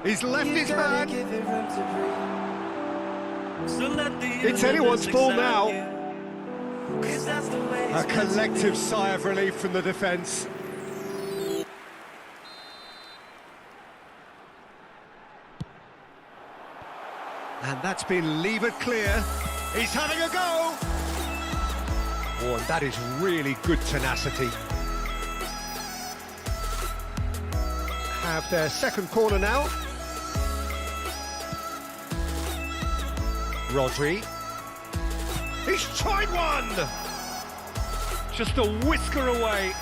He's left his man. It's anyone's ball now. A collective sigh of relief from the defence. And that's been levered clear. He's having a go. Oh, and that is really good tenacity. Have their second corner now. Rodri. He's tried one! Just a whisker away.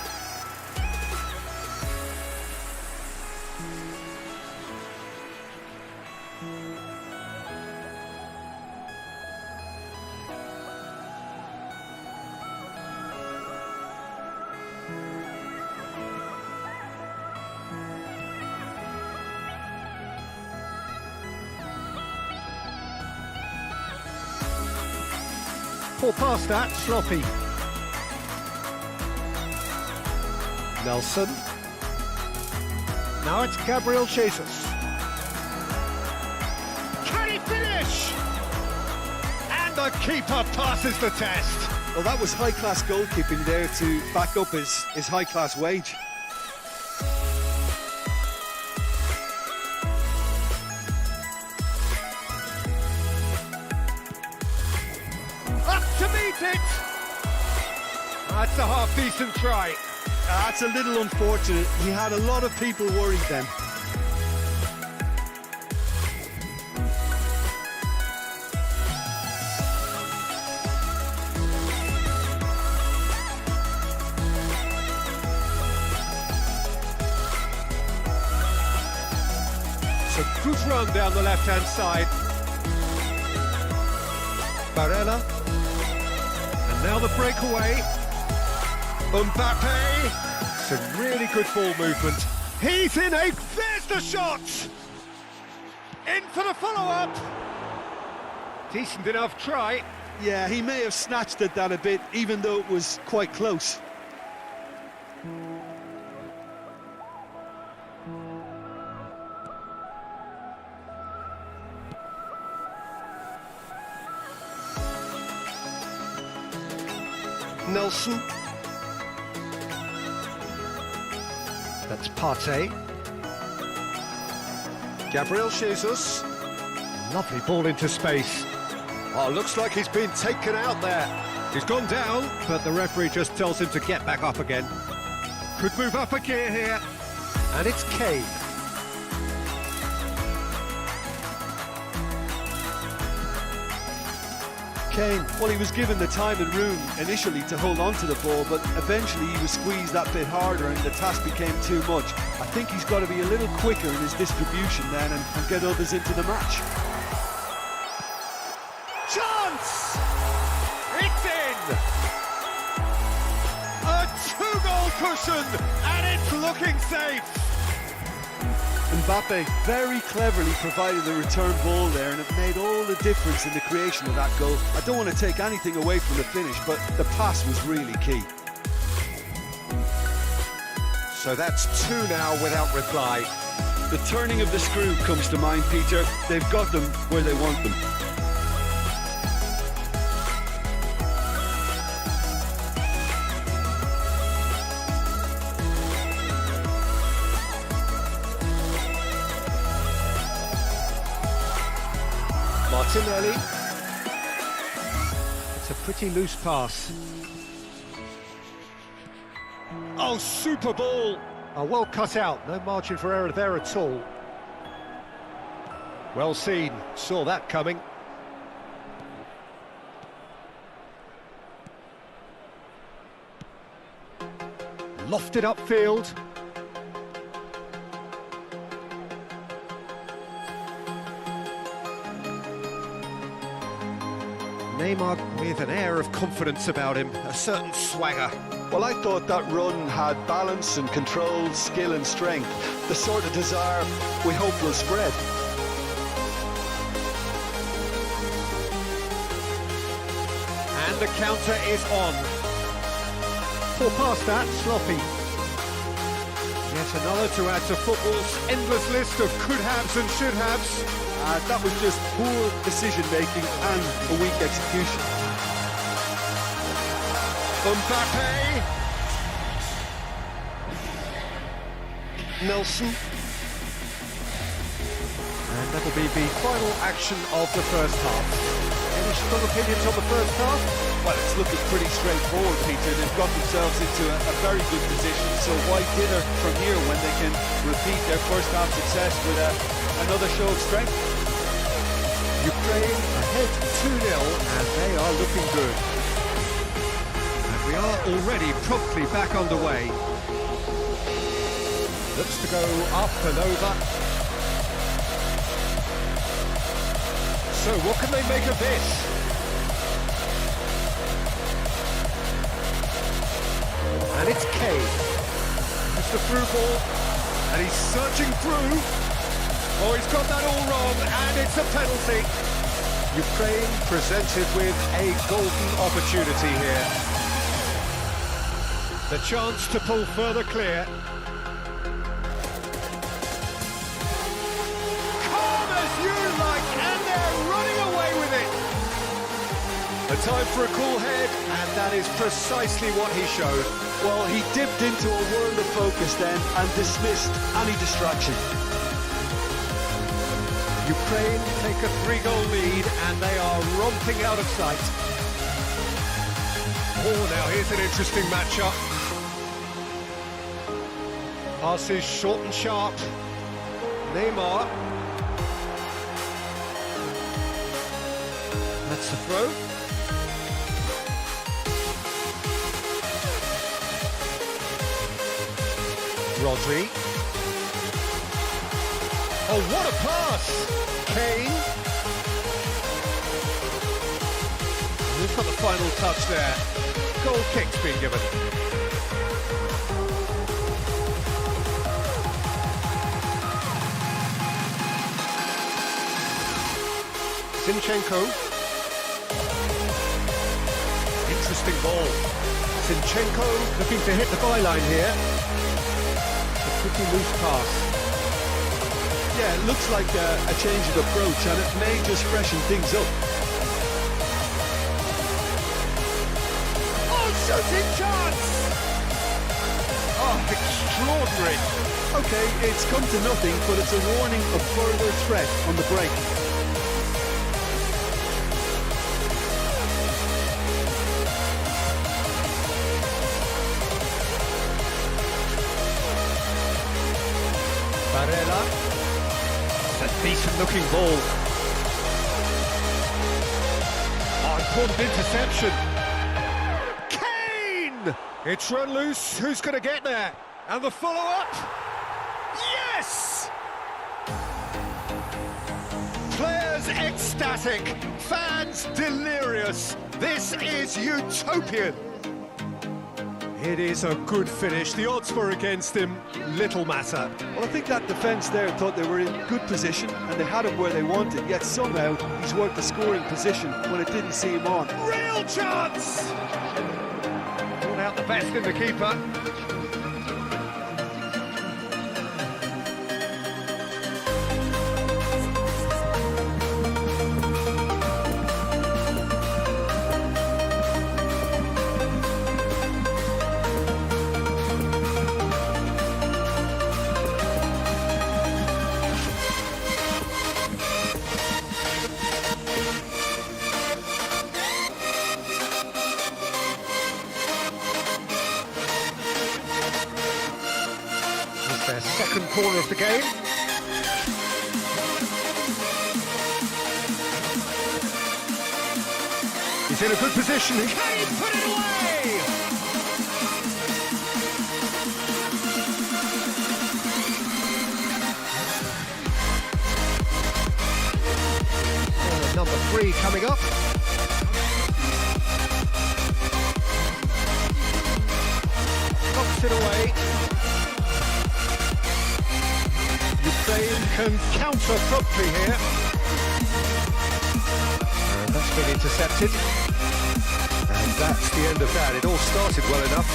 Poor pass that, sloppy. Nelson. Now it's Gabriel Jesus. Can he finish? And the keeper passes the test. Well, that was high-class goalkeeping there to back up his high-class wage. To meet it! That's a half-decent try. That's a little unfortunate. He had a lot of people worried then. It's a good run down the left-hand side. Barella. And now the breakaway. Mbappe! Some really good ball movement. He's in a... There's the shot! In for the follow-up! Decent enough try. Yeah, he may have snatched at that a bit, even though it was quite close. Nelson. That's Partey. Gabriel Jesus. Lovely ball into space. Oh, looks like he's been taken out there. He's gone down, but the referee just tells him to get back up again. Could move up a gear here. And it's Kane. Kane, well, he was given the time and room initially to hold on to the ball, but eventually he was squeezed that bit harder and the task became too much. I think he's got to be a little quicker in his distribution then and get others into the match. Chance! It's in! A two-goal cushion, and it's looking safe! Mbappe very cleverly provided the return ball there, and it made all the difference in the creation of that goal. I don't want to take anything away from the finish, but the pass was really key. So that's two now without reply. The turning of the screw comes to mind, Peter. They've got them where they want them. Martinelli. It's a pretty loose pass. Oh, super ball! Oh, well cut out, no margin for error there at all. Well seen, saw that coming. Lofted upfield. Neymar with an air of confidence about him, a certain swagger. Well, I thought that run had balance and control, skill and strength. The sort of desire we hope will spread. And the counter is on. Poor pass that, sloppy. Yet another to add to football's endless list of could-haves and should-haves. That was just poor decision-making and a weak execution. Mbappe. Nelson. And that'll be the final action of the first half. Any strong opinions on the first half? Well, it's looking pretty straightforward, Peter. They've got themselves into a very good position, so why dither from here when they can repeat their first half success with another show of strength? Ukraine ahead 2-0, and they are looking good. And we are already promptly back underway. Looks to go up and over. So what can they make of this? And it's Kane. It's the through ball, and he's searching through. Oh, he's got that all wrong, and it's a penalty. Ukraine presented with a golden opportunity here. The chance to pull further clear. Calm as you like, and they're running away with it. A time for a cool head, and that is precisely what he showed. Well, he dipped into a world of focus then and dismissed any distraction. Ukraine take a 3-goal lead, and they are romping out of sight. Oh, now here's an interesting matchup. Passes short and sharp. Neymar. That's the throw. Rodri. Oh, what a pass! Kane. We've got the final touch there. Goal kick's been given. Zinchenko. Interesting ball. Zinchenko looking to hit the byline here. A pretty loose pass. Yeah, it looks like a change of approach, and it may just freshen things up. Oh, shooting chance! Oh, extraordinary. Okay, it's come to nothing, but it's a warning of further threat on the break. Barella. A decent-looking ball. Oh, important interception. Kane! It's run loose. Who's going to get there? And the follow-up? Yes! Players ecstatic. Fans delirious. This is utopian. It is a good finish. The odds were against him. Little matter. Well, I think that defence there thought they were in good position and they had him where they wanted, yet somehow he's worked the scoring position when it didn't see him on. Real chance! Pulled out the best in the keeper. Their second corner of the game. He's in a good position. Can he put it away? Number 3 coming up. Knocks it away. Ukraine can counter promptly here. And that's been intercepted. And that's the end of that. It all started well enough.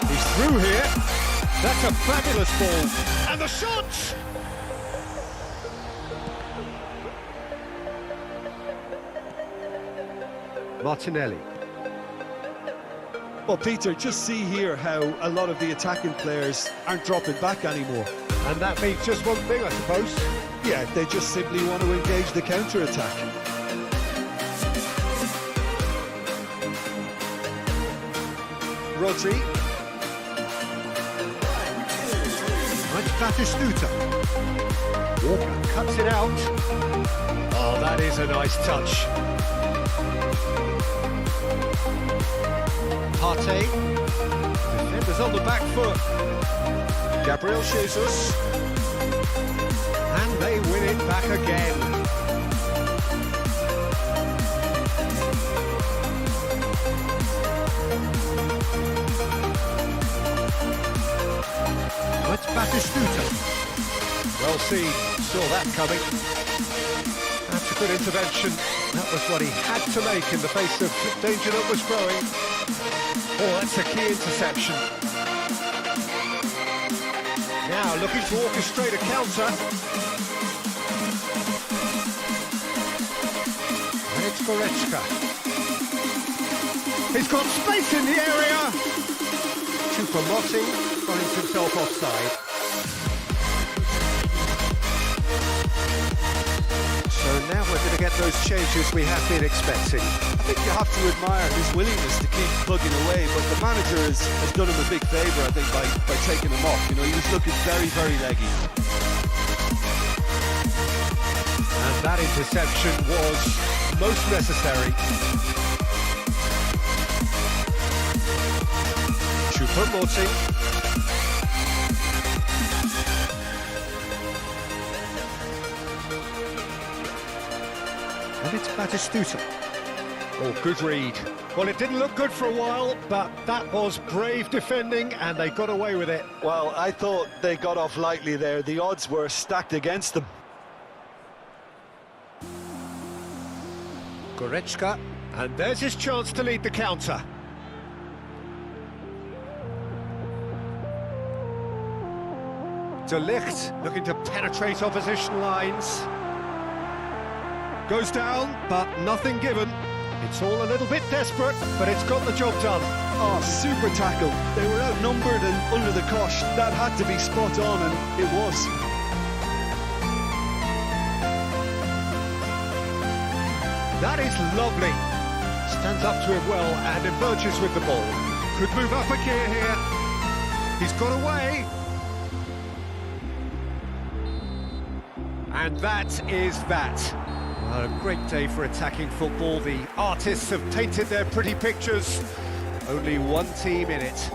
He's through here. That's a fabulous ball. And the shot! Martinelli. Well, Peter, just see here how a lot of the attacking players aren't dropping back anymore. And that means just one thing, I suppose. Yeah, they just simply want to engage the counter-attack. Rodri. Right, Batistuta. Walker cuts it out. Oh, that is a nice touch. Partey. Defenders on the back foot. Gabriel Jesus. And they win it back again. That's Batistuta. Well seen, saw that coming. That's a good intervention. That was what he had to make in the face of danger that was growing. Oh, that's a key interception. Now looking to orchestrate a counter. And it's Goretzka. He's got space in the area. Choupo-Moting finds himself offside. So now we're going to get those changes we have been expecting. I think you have to admire his willingness to keep plugging away, but the manager has done him a big favour, I think, by taking him off. You know, he was looking very, very leggy. And that interception was most necessary. Choupo-Moting. And it's Batistuta. Oh, good read. Well, it didn't look good for a while, but that was brave defending, and they got away with it. Well, I thought they got off lightly there. The odds were stacked against them. Goretzka, and there's his chance to lead the counter. De Ligt looking to penetrate opposition lines. Goes down, but nothing given. It's all a little bit desperate, but it's got the job done. Oh, super tackle. They were outnumbered and under the cosh. That had to be spot on, and it was. That is lovely. Stands up to it well and emerges with the ball. Could move up a gear here. He's got away. And that is that. A great day for attacking football. The artists have painted their pretty pictures. Only one team in it.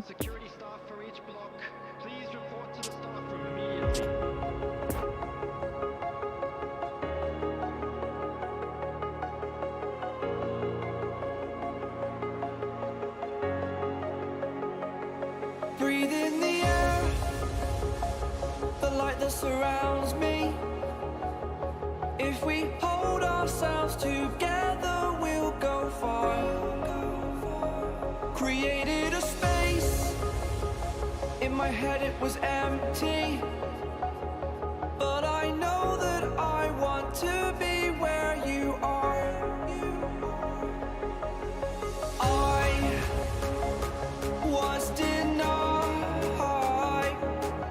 Security staff for each block, please report to the staff room immediately. Breathe in the air, the light that surrounds me. If we hold ourselves together, we'll go far. Created a space, in my head it was empty, but I know that I want to be where you are. I was denied,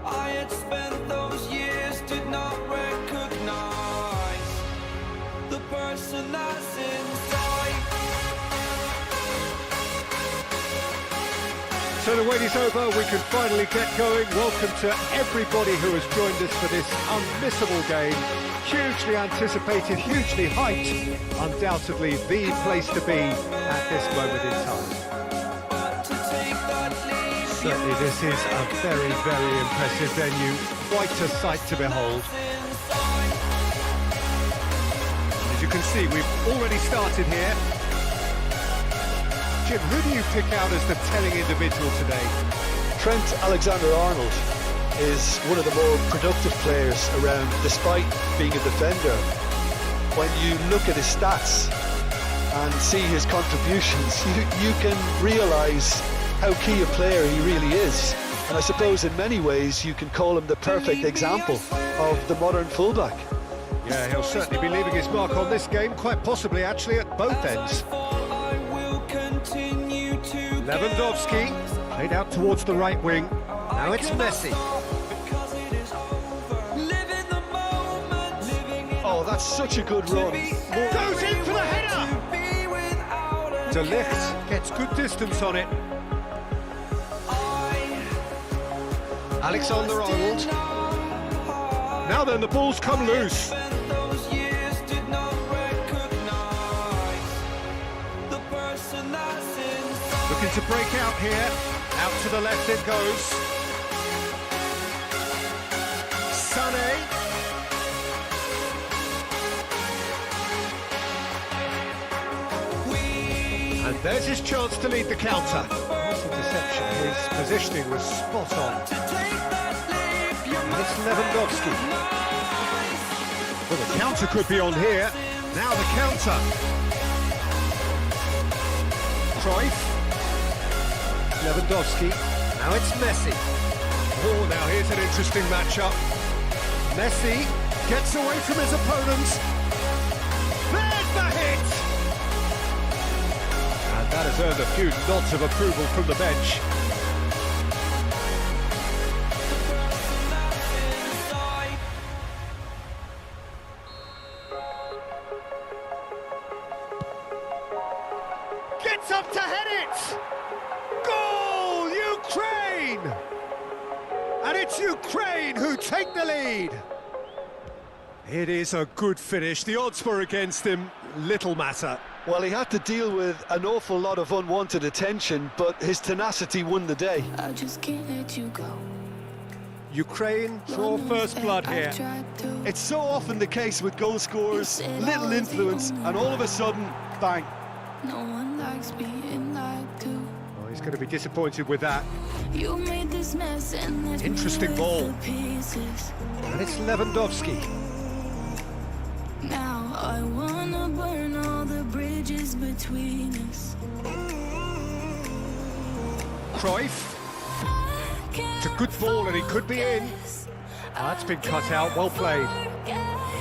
I had spent those years, did not recognize the person that's inside. So the wait is over, we can finally get going. Welcome to everybody who has joined us for this unmissable game. Hugely anticipated, hugely hyped. Undoubtedly the place to be at this moment in time. But to take that leap Certainly this is a very, very impressive venue. Quite a sight to behold. As you can see, we've already started here. Jim, who do you pick out as the telling individual today? Trent Alexander-Arnold is one of the more productive players around, despite being a defender. When you look at his stats and see his contributions, you can realise how key a player he really is. And I suppose in many ways you can call him the perfect example of the modern fullback. Yeah, he'll certainly be leaving his mark on this game, quite possibly actually at both ends. Lewandowski, played out towards the right wing. Now it's Messi. Oh, that's such a good run. Goes in for the header! De Ligt gets good distance on it. Alexander-Arnold. Now then, the ball's come loose. Looking to break out here. Out to the left it goes. Sané. And there's his chance to lead the counter. Nice interception. His positioning was spot on. And it's Lewandowski. Well, the counter could be on here. Now the counter. Cruyff. Lewandowski. Now it's Messi. Oh, now here's an interesting matchup. Messi gets away from his opponent. There's the hit! And that has earned a few nods of approval from the bench. Gets up to head it! Goal, Ukraine! And it's Ukraine who take the lead. It is a good finish. The odds were against him. Little matter. Well, he had to deal with an awful lot of unwanted attention, but his tenacity won the day. I just can't let you go. Ukraine draw first blood here. It's so often the case with goal scorers, little influence, and all of a sudden, bang. No one likes being lied to. Oh, he's going to be disappointed with that. You made this mess and left Interesting me ball. with the pieces. And it's Lewandowski. Now I wanna burn all the bridges between us. Cruyff. It's a good ball and he could be in. That's been cut out, well played.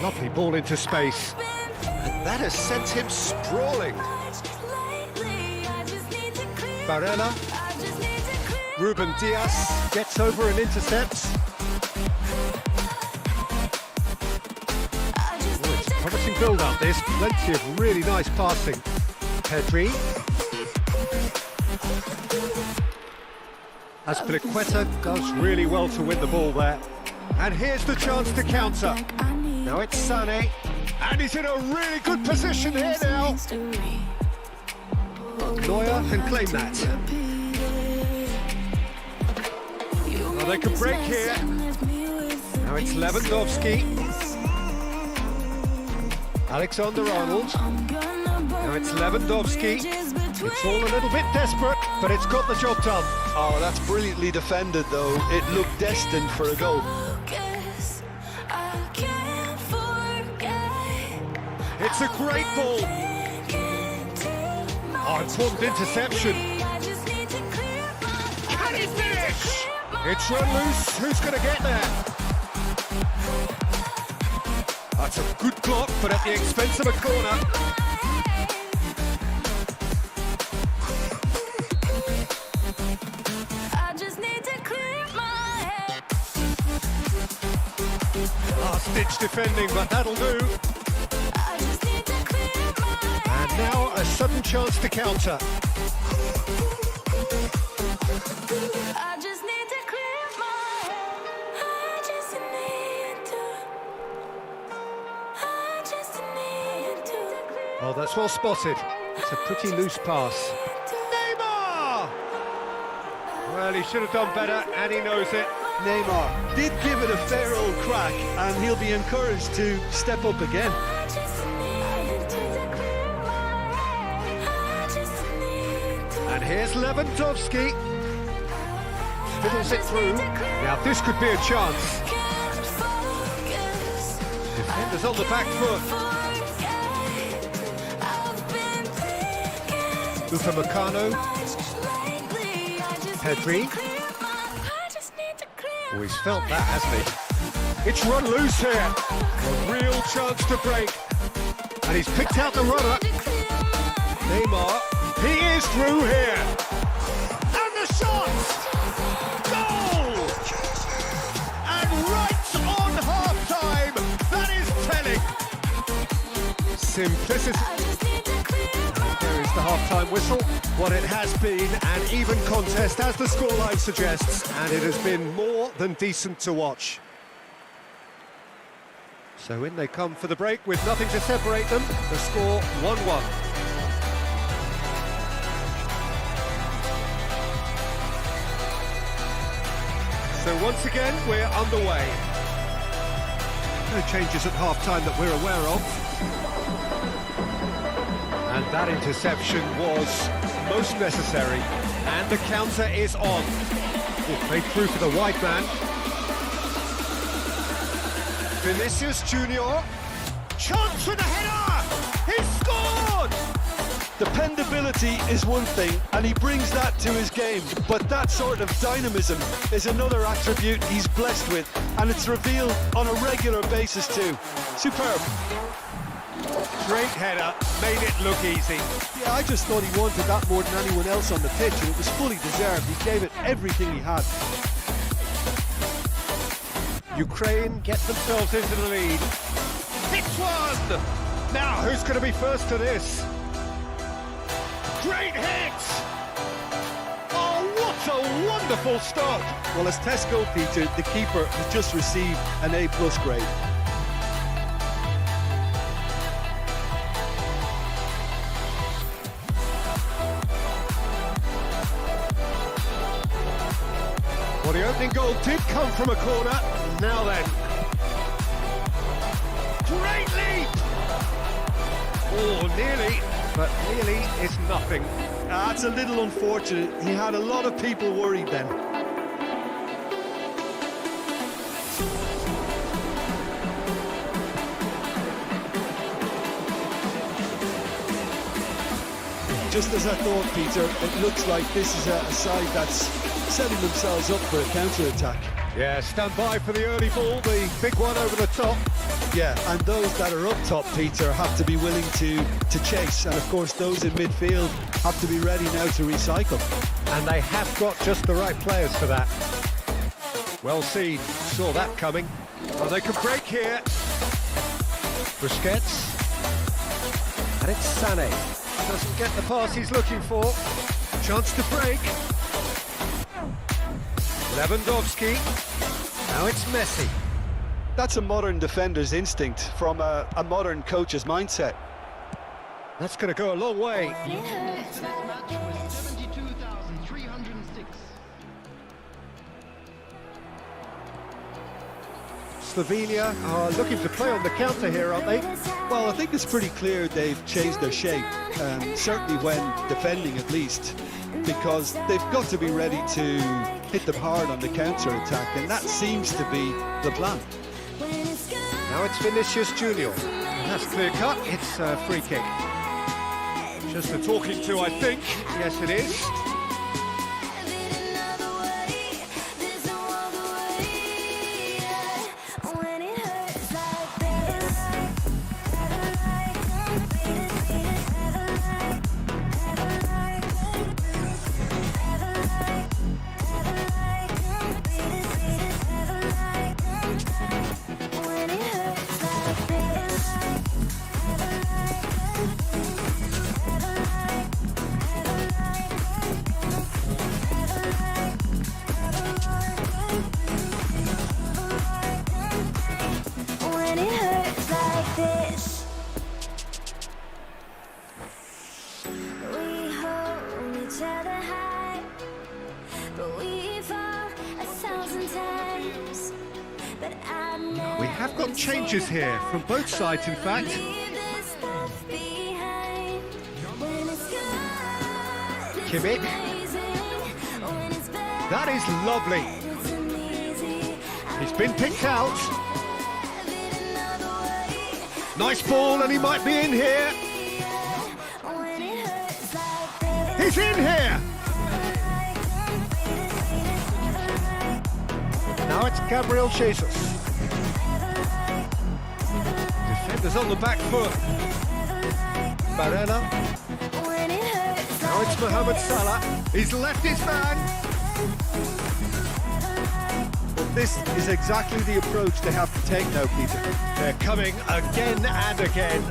Lovely ball into space. And that has sent him sprawling. Barella. Ruben Diaz gets over and intercepts. Oh, it's a promising build-up this. Plenty of really nice passing. Pedri. Azpilicueta does really well to win the ball there. And here's the chance to counter. Now it's Sané. And he's in a really good position here now. Neuer can claim that. Well, they can break here. Now it's Lewandowski. Alexander-Arnold. Now it's Lewandowski. It's all a little bit desperate, but it's got the job done. Oh, that's brilliantly defended, though. It looked destined for a goal. It's a great ball. Oh, important interception. Can he finish? It's run loose. Who's going to get there? That's a good block, but at the expense of a corner. Last-ditch defending, but that'll do. And now a sudden chance to counter. Oh, that's well spotted. It's a pretty loose pass. Neymar! Well, he should have done better, and he knows it. Neymar did give it a fair old crack, and he'll be encouraged to step up again. And here's Lewandowski. Fiddles it through. Now this could be a chance. Defenders on the back foot. Upamecano. Pedri. Oh, he's felt that, hasn't he? It's run loose here. A real chance to break. And he's picked out the runner. Neymar. He is through here. And the shot! Goal! And right on half-time. That is telling. Simplicity. There is the half-time whistle. What it has been an even contest, as the scoreline suggests, and it has been more than decent to watch. So in they come for the break with nothing to separate them. The score 1-1. So once again, we're underway. No changes at half-time that we're aware of. And that interception was most necessary. And the counter is on. Played through for the wide man. Vinicius Junior. Chance for the header! He scored! Dependability is one thing, and he brings that to his game, but that sort of dynamism is another attribute he's blessed with, and it's revealed on a regular basis too. Superb. Great header, made it look easy. Yeah, I just thought he wanted that more than anyone else on the pitch, and it was fully deserved. He gave it everything he had. Ukraine get themselves into the lead. 6-1! Now, who's going to be first to this? Great hit! Oh, what a wonderful stop! Well, as Tesco, Peter, the keeper has just received an A+ grade. Well, the opening goal did come from a corner. Now then. Great leap! Oh, nearly. But nearly is nothing. That's a little unfortunate. He had a lot of people worried then. Just as I thought, Peter, it looks like this is a side that's setting themselves up for a counter-attack. Yeah, stand by for the early ball, the big one over the top. Yeah, and those that are up top, Peter, have to be willing to chase. And of course, those in midfield have to be ready now to recycle. And they have got just the right players for that. Well seen, saw that coming. Well, they could break here. Busquets. And it's Sané. Doesn't get the pass he's looking for. Chance to break. Lewandowski. Now it's Messi. That's a modern defender's instinct from a modern coach's mindset. That's going to go a long way. This match was 72,306. Slovenia are looking to play on the counter here, aren't they? Well, I think it's pretty clear they've changed their shape, certainly when defending at least, because they've got to be ready to hit them hard on the counter-attack, and that seems to be the plan. Now it's Vinicius Junior. That's clear cut, it's a free kick. Just a talking to, I think. Yes, it is. have got changes here from both sides, in fact. Kimmich. That is lovely. He's been picked out. Nice ball, and he might be in here. He's in here. Now it's Gabriel Jesus. Defenders on the back foot. Barella. Now it's Mohamed Salah. He's left his man. This is exactly the approach they have to take now, Peter. They're coming again and again.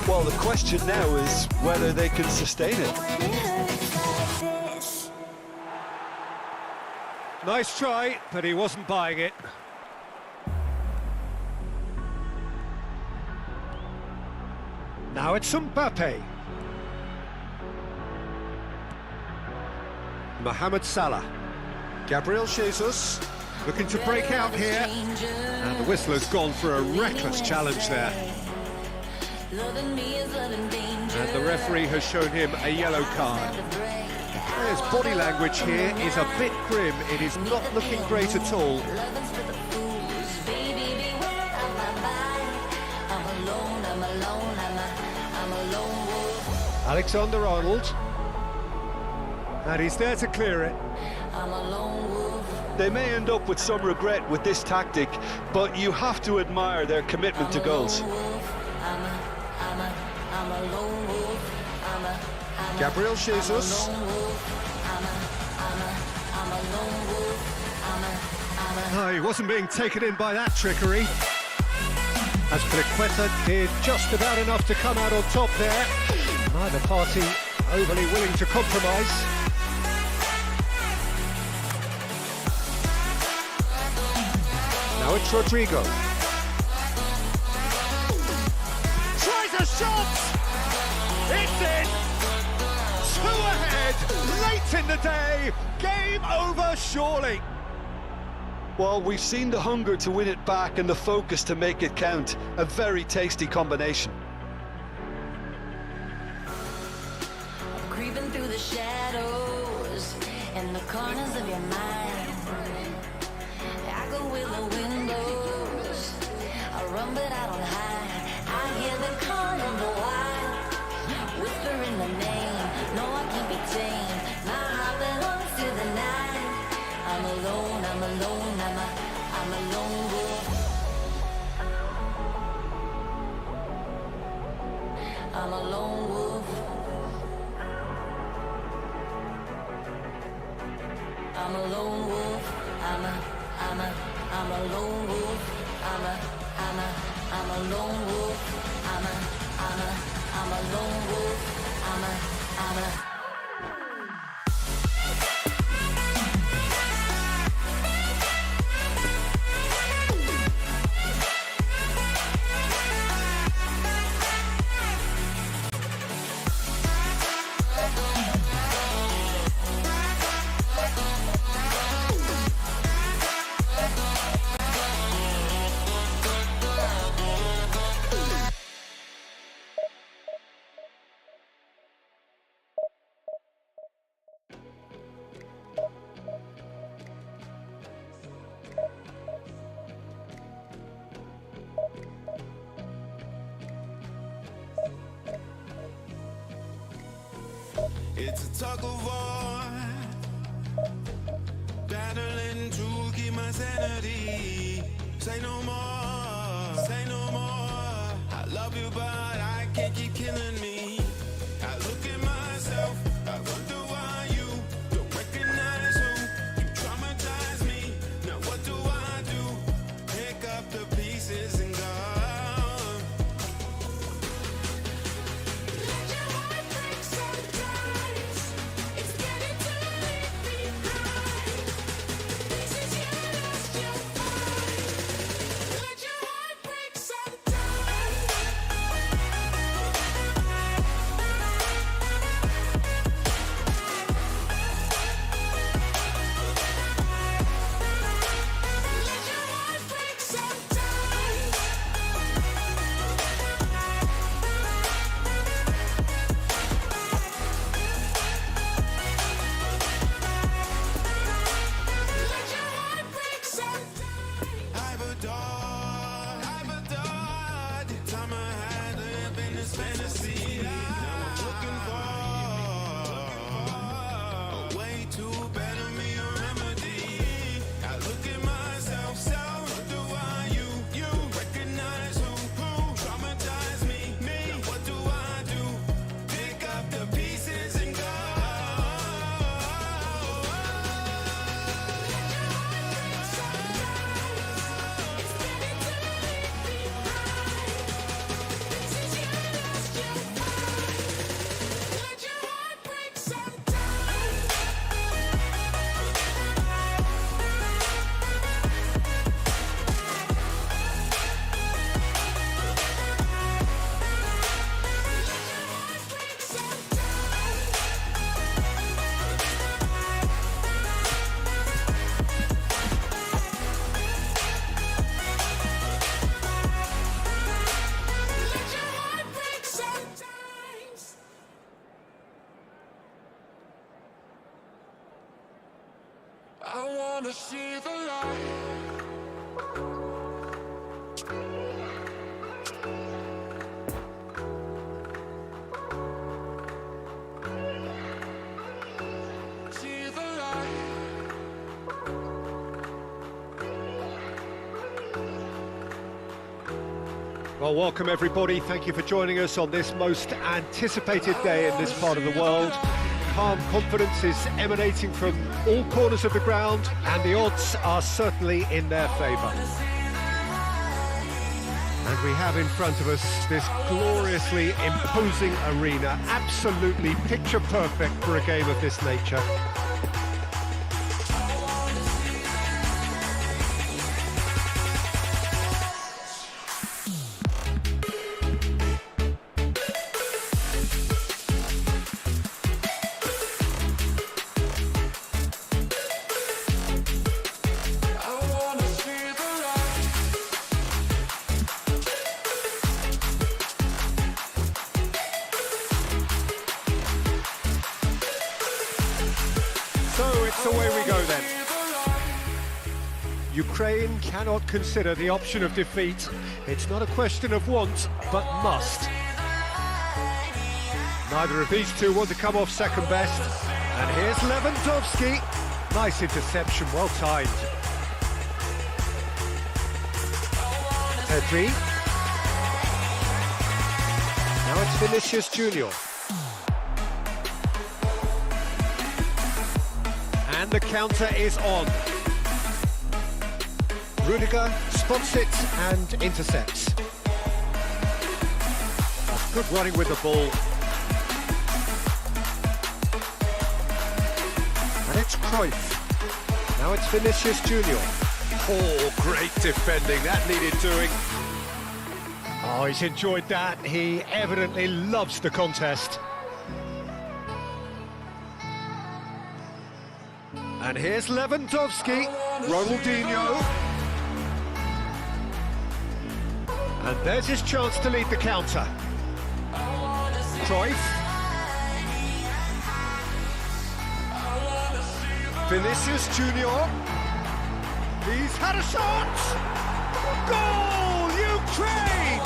Well, the question now is whether they can sustain it. Nice try, but he wasn't buying it. Now it's Mbappe. Mohamed Salah. Gabriel Jesus looking to break out here. And the whistler's gone for a reckless challenge there. And the referee has shown him a yellow card. His body language here is a bit grim. It is not looking great at all. Alexander-Arnold. And he's there to clear it. They may end up with some regret with this tactic, but you have to admire their commitment to goals. Gabriel Jesus. Oh, he wasn't being taken in by that trickery. As Azpilicueta did just about enough to come out on top there. Neither party overly willing to compromise. Now it's Rodrigo. Tries a shot! It's in! 2 ahead, late in the day, game over surely. Well, we've seen the hunger to win it back and the focus to make it count. A very tasty combination. Creeping through the shadows in the corners of your mind. I go with the windows. I run but I don't hide. I hear the call of the wild, whispering the name. No, I can't be tamed. My heart belongs to the night. I'm alone, I'm alone, I'm a lone wolf. I'm a lone wolf. I'm a lone wolf. I'm a lone wolf. I'm a lone wolf. I'm a lone wolf. I'm a It's a tug of war, battling to keep my sanity. Say no more, say no more. I love you, but I can't keep killing me. I look at myself, I wonder why you don't recognize who you traumatize me. Now what do I do? Pick up the pieces and go. Let your see the light. See the light. Well, welcome everybody. Thank you for joining us on this most anticipated day in this part of the world. Calm confidence is emanating from all corners of the ground, and the odds are certainly in their favour. And we have in front of us this gloriously imposing arena, absolutely picture perfect for a game of this nature. So it's away we go then. Ukraine cannot consider the option of defeat. It's not a question of want, but must. Neither of these two want to come off second best. And here's Lewandowski. Nice interception, well timed. Pedri. Now it's Vinicius Junior. And the counter is on. Rudiger spots it and intercepts. Good running with the ball. And it's Cruyff. Now it's Vinicius Junior. Oh, great defending. That needed doing. Oh, he's enjoyed that. He evidently loves the contest. And here's Lewandowski, Ronaldinho. And there's his chance to lead the counter. Cruyff. Vinicius Junior. He's had a shot! Goal, Ukraine!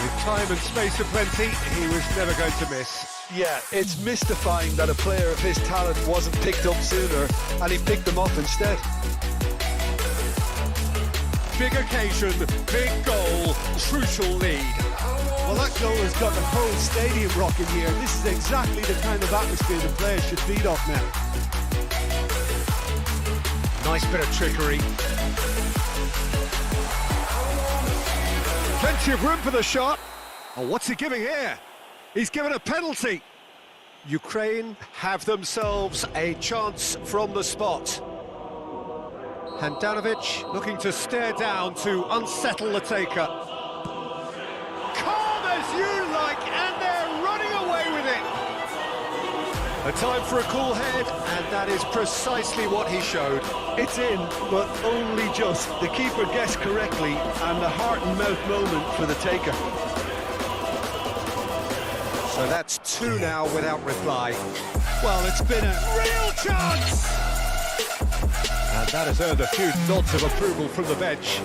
With time and space aplenty, he was never going to miss. Yeah, it's mystifying that a player of his talent wasn't picked up sooner, and he picked them up instead. Big occasion, big goal, crucial lead. Well, that goal has got the whole stadium rocking here. This is exactly the kind of atmosphere the players should feed off now. Nice bit of trickery. Plenty of room for the shot. Oh, what's he giving here? He's given a penalty. Ukraine have themselves a chance from the spot. Handanovic looking to stare down to unsettle the taker. Calm as you like, and they're running away with it. A time for a cool head, and that is precisely what he showed. It's in, but only just. The keeper guessed correctly, and the heart and mouth moment for the taker. So that's two now without reply. Well, it's been a real chance! And that has earned a few nods of approval from the bench.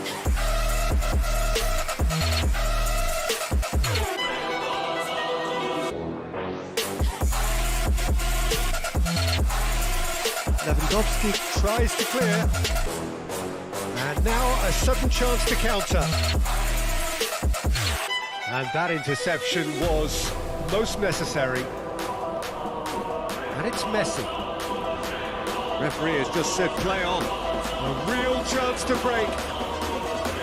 Lewandowski tries to clear. And now a sudden chance to counter. And that interception was most necessary. And it's Messi. Referee has just said play on. A real chance to break.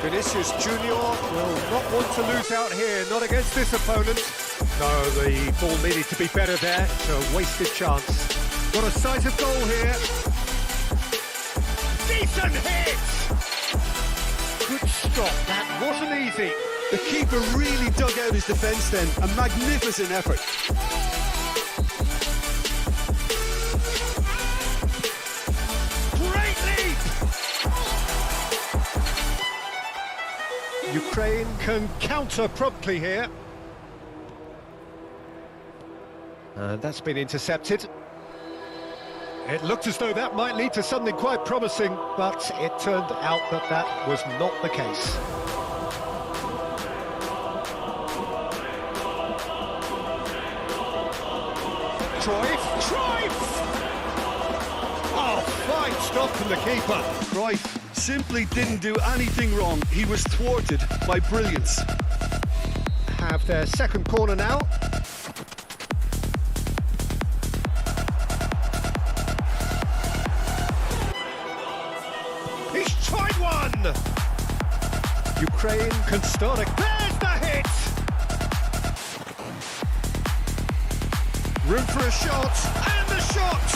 Vinicius Junior will not want to lose out here, not against this opponent. No, the ball needed to be better there. It's a wasted chance. Got a sight of goal here. Decent hit! Good stop, that wasn't easy. The keeper really dug out his defence then. A magnificent effort. Great leap! Ukraine can counter promptly here. And that's been intercepted. It looked as though that might lead to something quite promising, but it turned out that that was not the case. Cruyff! Oh, fine stop from the keeper. Cruyff simply didn't do anything wrong. He was thwarted by brilliance. Have their second corner now. He's tried one! Ukraine can start it. There's the hit! Room for a shot, and the shot!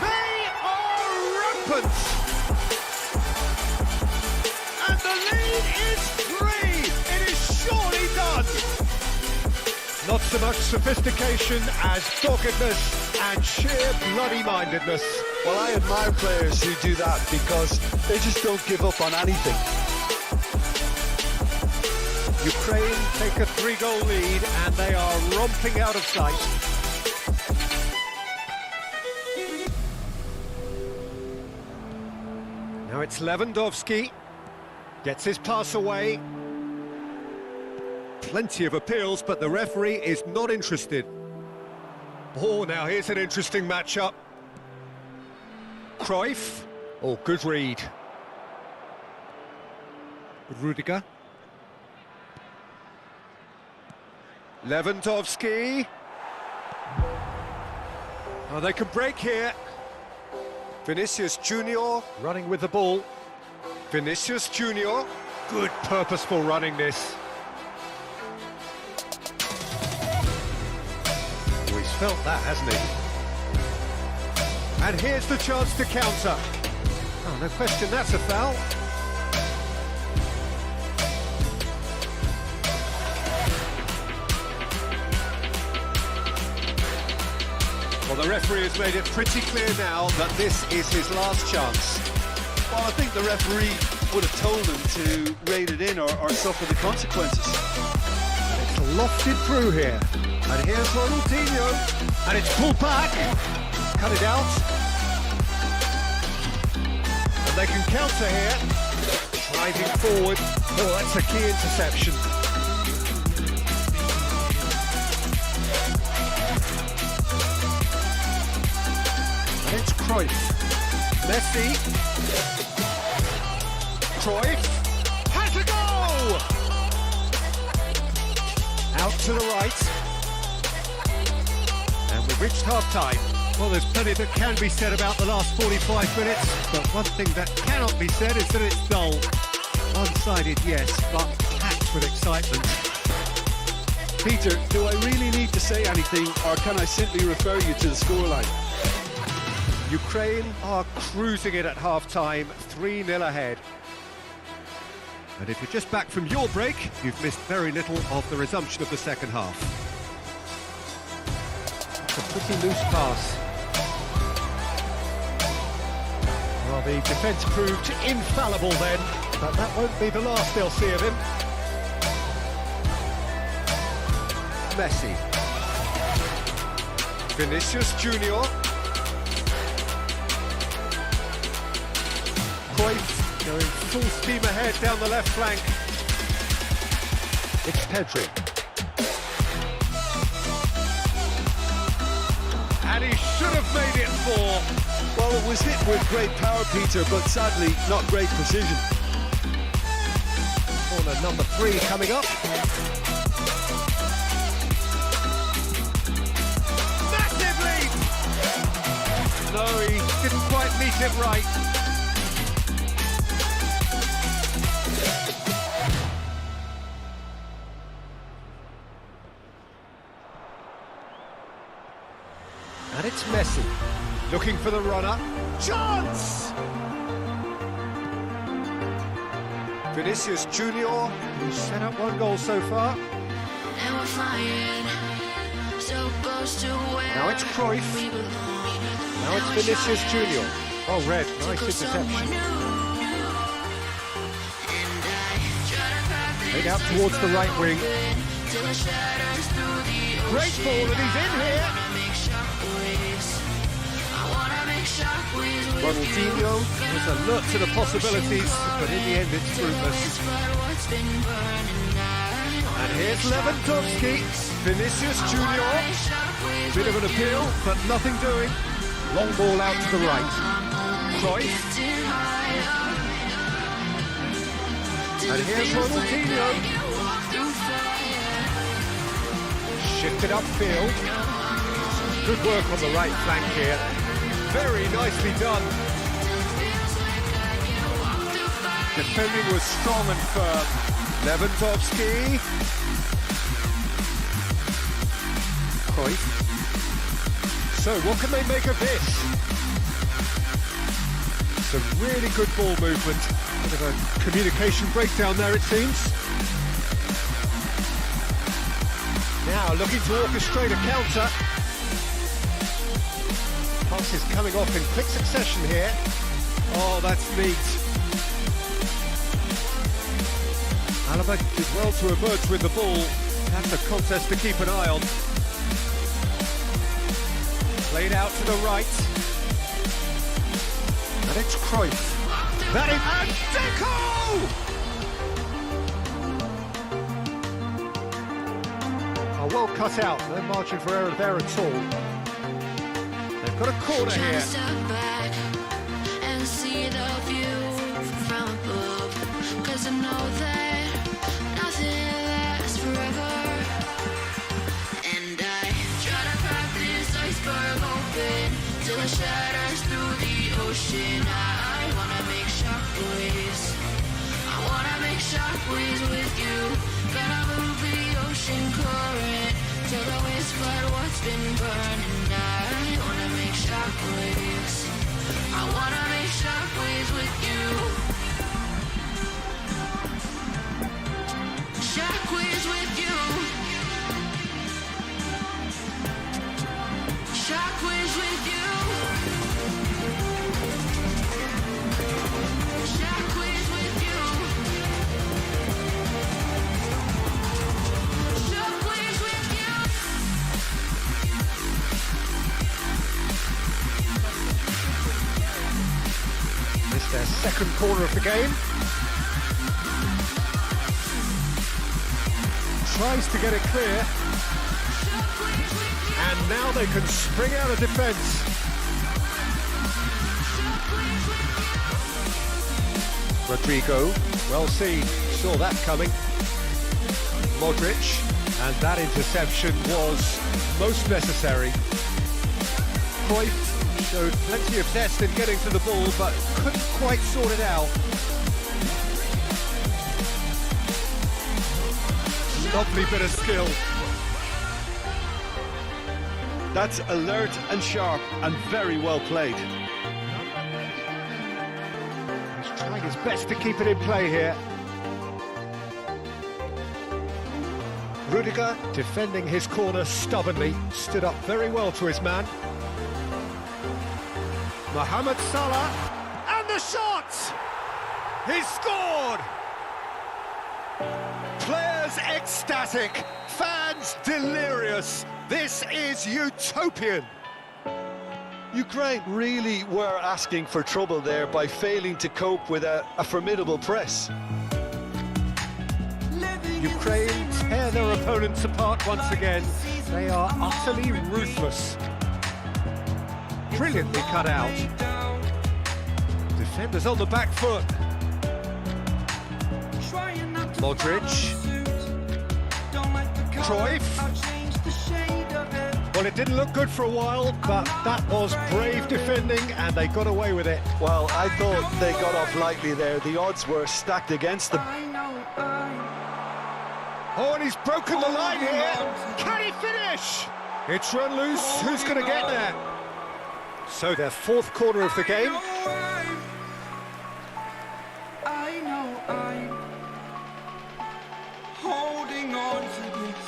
They are rampant! And the lead is 3! It is surely done! Not so much sophistication as doggedness and sheer bloody-mindedness. Well, I admire players who do that because they just don't give up on anything. Ukraine take a 3-goal lead and they are romping out of sight. Now it's Lewandowski. Gets his pass away. Plenty of appeals, but the referee is not interested. Oh, now here's an interesting matchup. Cruyff. Oh, good read. Rudiger. Lewandowski. Oh, they can break here. Vinicius Junior running with the ball. Vinicius Junior. Good purposeful running this. Oh, he's felt that, hasn't he? And here's the chance to counter. Oh, no question, that's a foul. Well, the referee has made it pretty clear now that this is his last chance. Well, I think the referee would have told him to rein it in or suffer the consequences. It's lofted through here. And here's Ronaldinho. And it's pulled back. Cut it out. And they can counter here. Driving forward. Oh, that's a key interception. And it's Cruyff. Messi. Cruyff has a goal! Out to the right. And we've reached half-time. Well, there's plenty that can be said about the last 45 minutes, but one thing that cannot be said is that it's dull. One-sided, yes, but packed with excitement. Peter, do I really need to say anything, or can I simply refer you to the scoreline? Ukraine are cruising it at half-time, 3-0 ahead. And if you're just back from your break, you've missed very little of the resumption of the second half. It's a pretty loose pass. Well, the defence proved infallible then, but that won't be the last they'll see of him. Messi. Vinicius Junior. Cruyff going full steam ahead down the left flank. It's Pedri. And he should have made it 4. Well, it was hit with great power, Peter, but sadly not great precision. Corner number 3 coming up. Massive lead! No, he didn't quite meet it right. And it's Messi, looking for the runner. Chance! Vinicius Junior, who's set up 1 goal so far. And we're flying so close to where Now it's Cruyff. we belong. Now it's Vinicius Junior. Oh, red, nice interception. Played out towards the right wing. Great ball, and he's in here. Ronaldinho was alert to the possibilities, but in the end it's fruitless. And here's Lewandowski, Vinicius Junior. Bit of an appeal, but nothing doing. Long ball out to the right. Cruyff. And here's Ronaldinho. Shifted upfield. Good work on the right flank here. Very nicely done. Defending was strong and firm. Lewandowski. Cruyff. So what can they make of this? Some really good ball movement. Bit of a communication breakdown there, it seems. Now looking to orchestrate a counter. Passes coming off in quick succession here. Oh, that's neat. Alaba did well to emerge with the ball. That's a contest to keep an eye on. Played out to the right. And it's Cruyff. That is... And Deco! Oh, well cut out. No margin for error there at all. They've got a corner here. Step back and see the view from above, 'cause I know that nothing lasts forever. And I try to crack this iceberg open till it shatters through the ocean. I wanna make shockwaves. I wanna make shockwaves with you. Gonna move the ocean current till the waves flood what's been burning. I wanna make shockwaves. I wanna make shockwaves with you. Shockwaves with you. Shockwaves with you. Shockwaves with you. Shockwaves with you. It's their second corner of the game. Tries to get it clear. And now they can spring out of defence. Rodrigo, well seen, saw that coming. Modric, and that interception was most necessary. Cruyff showed plenty of zest in getting to the ball, but couldn't quite sort it out. Lovely bit of skill. That's alert and sharp and very well played. He's trying his best to keep it in play here. Rudiger defending his corner stubbornly, stood up very well to his man. Mohamed Salah, and the shot! He's scored! Players ecstatic, fans delirious. This is utopian. Ukraine really were asking for trouble there by failing to cope with a formidable press. Ukraine tear their opponents apart once again. They are utterly ruthless. Brilliantly cut out. Defenders on the back foot. Modric. Cruyff. Well, it didn't look good for a while, but that was brave defending, and they got away with it. Well, I thought they got off lightly there. The odds were stacked against them. Oh, and he's broken the line here. Can he finish? It's run loose. Who's going to get there? So their fourth corner of the game. I know I'm holding on to this.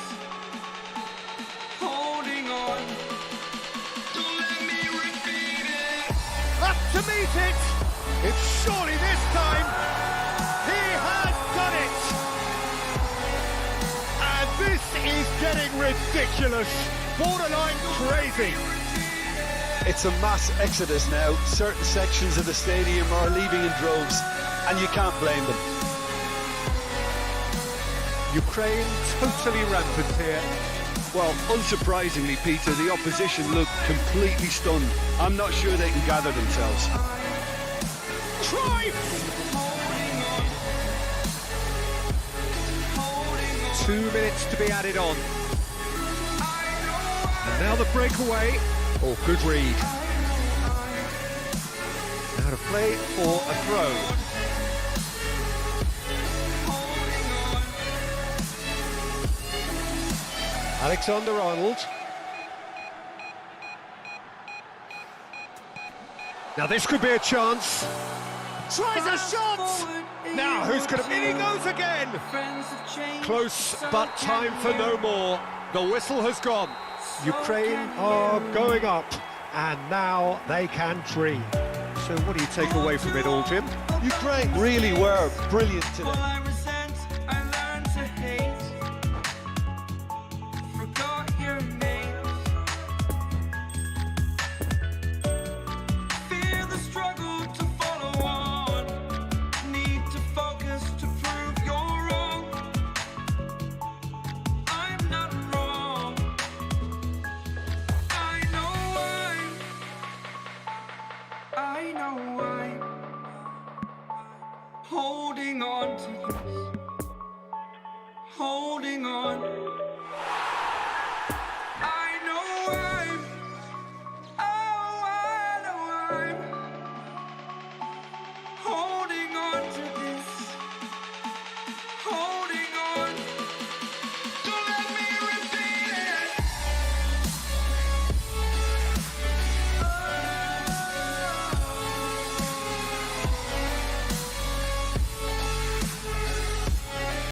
Holding on. Don't let me repeat it. Up to meet it. It's surely this time. He has done it. And this is getting ridiculous. Borderline crazy. It's a mass exodus now. Certain sections of the stadium are leaving in droves, and you can't blame them. Ukraine totally rampant here. Well, unsurprisingly, Peter, the opposition look completely stunned. I'm not sure they can gather themselves. Try! 2 minutes to be added on. And now the breakaway. Oh, good read. Now to play for a throw. Alexander-Arnold. Now this could be a chance. Tries a shot! Now who's going to... In he goes again! Close, but time for no more. The whistle has gone. Ukraine are going up, and now they can dream. So what do you take away from it all, Jim? Ukraine really were brilliant today.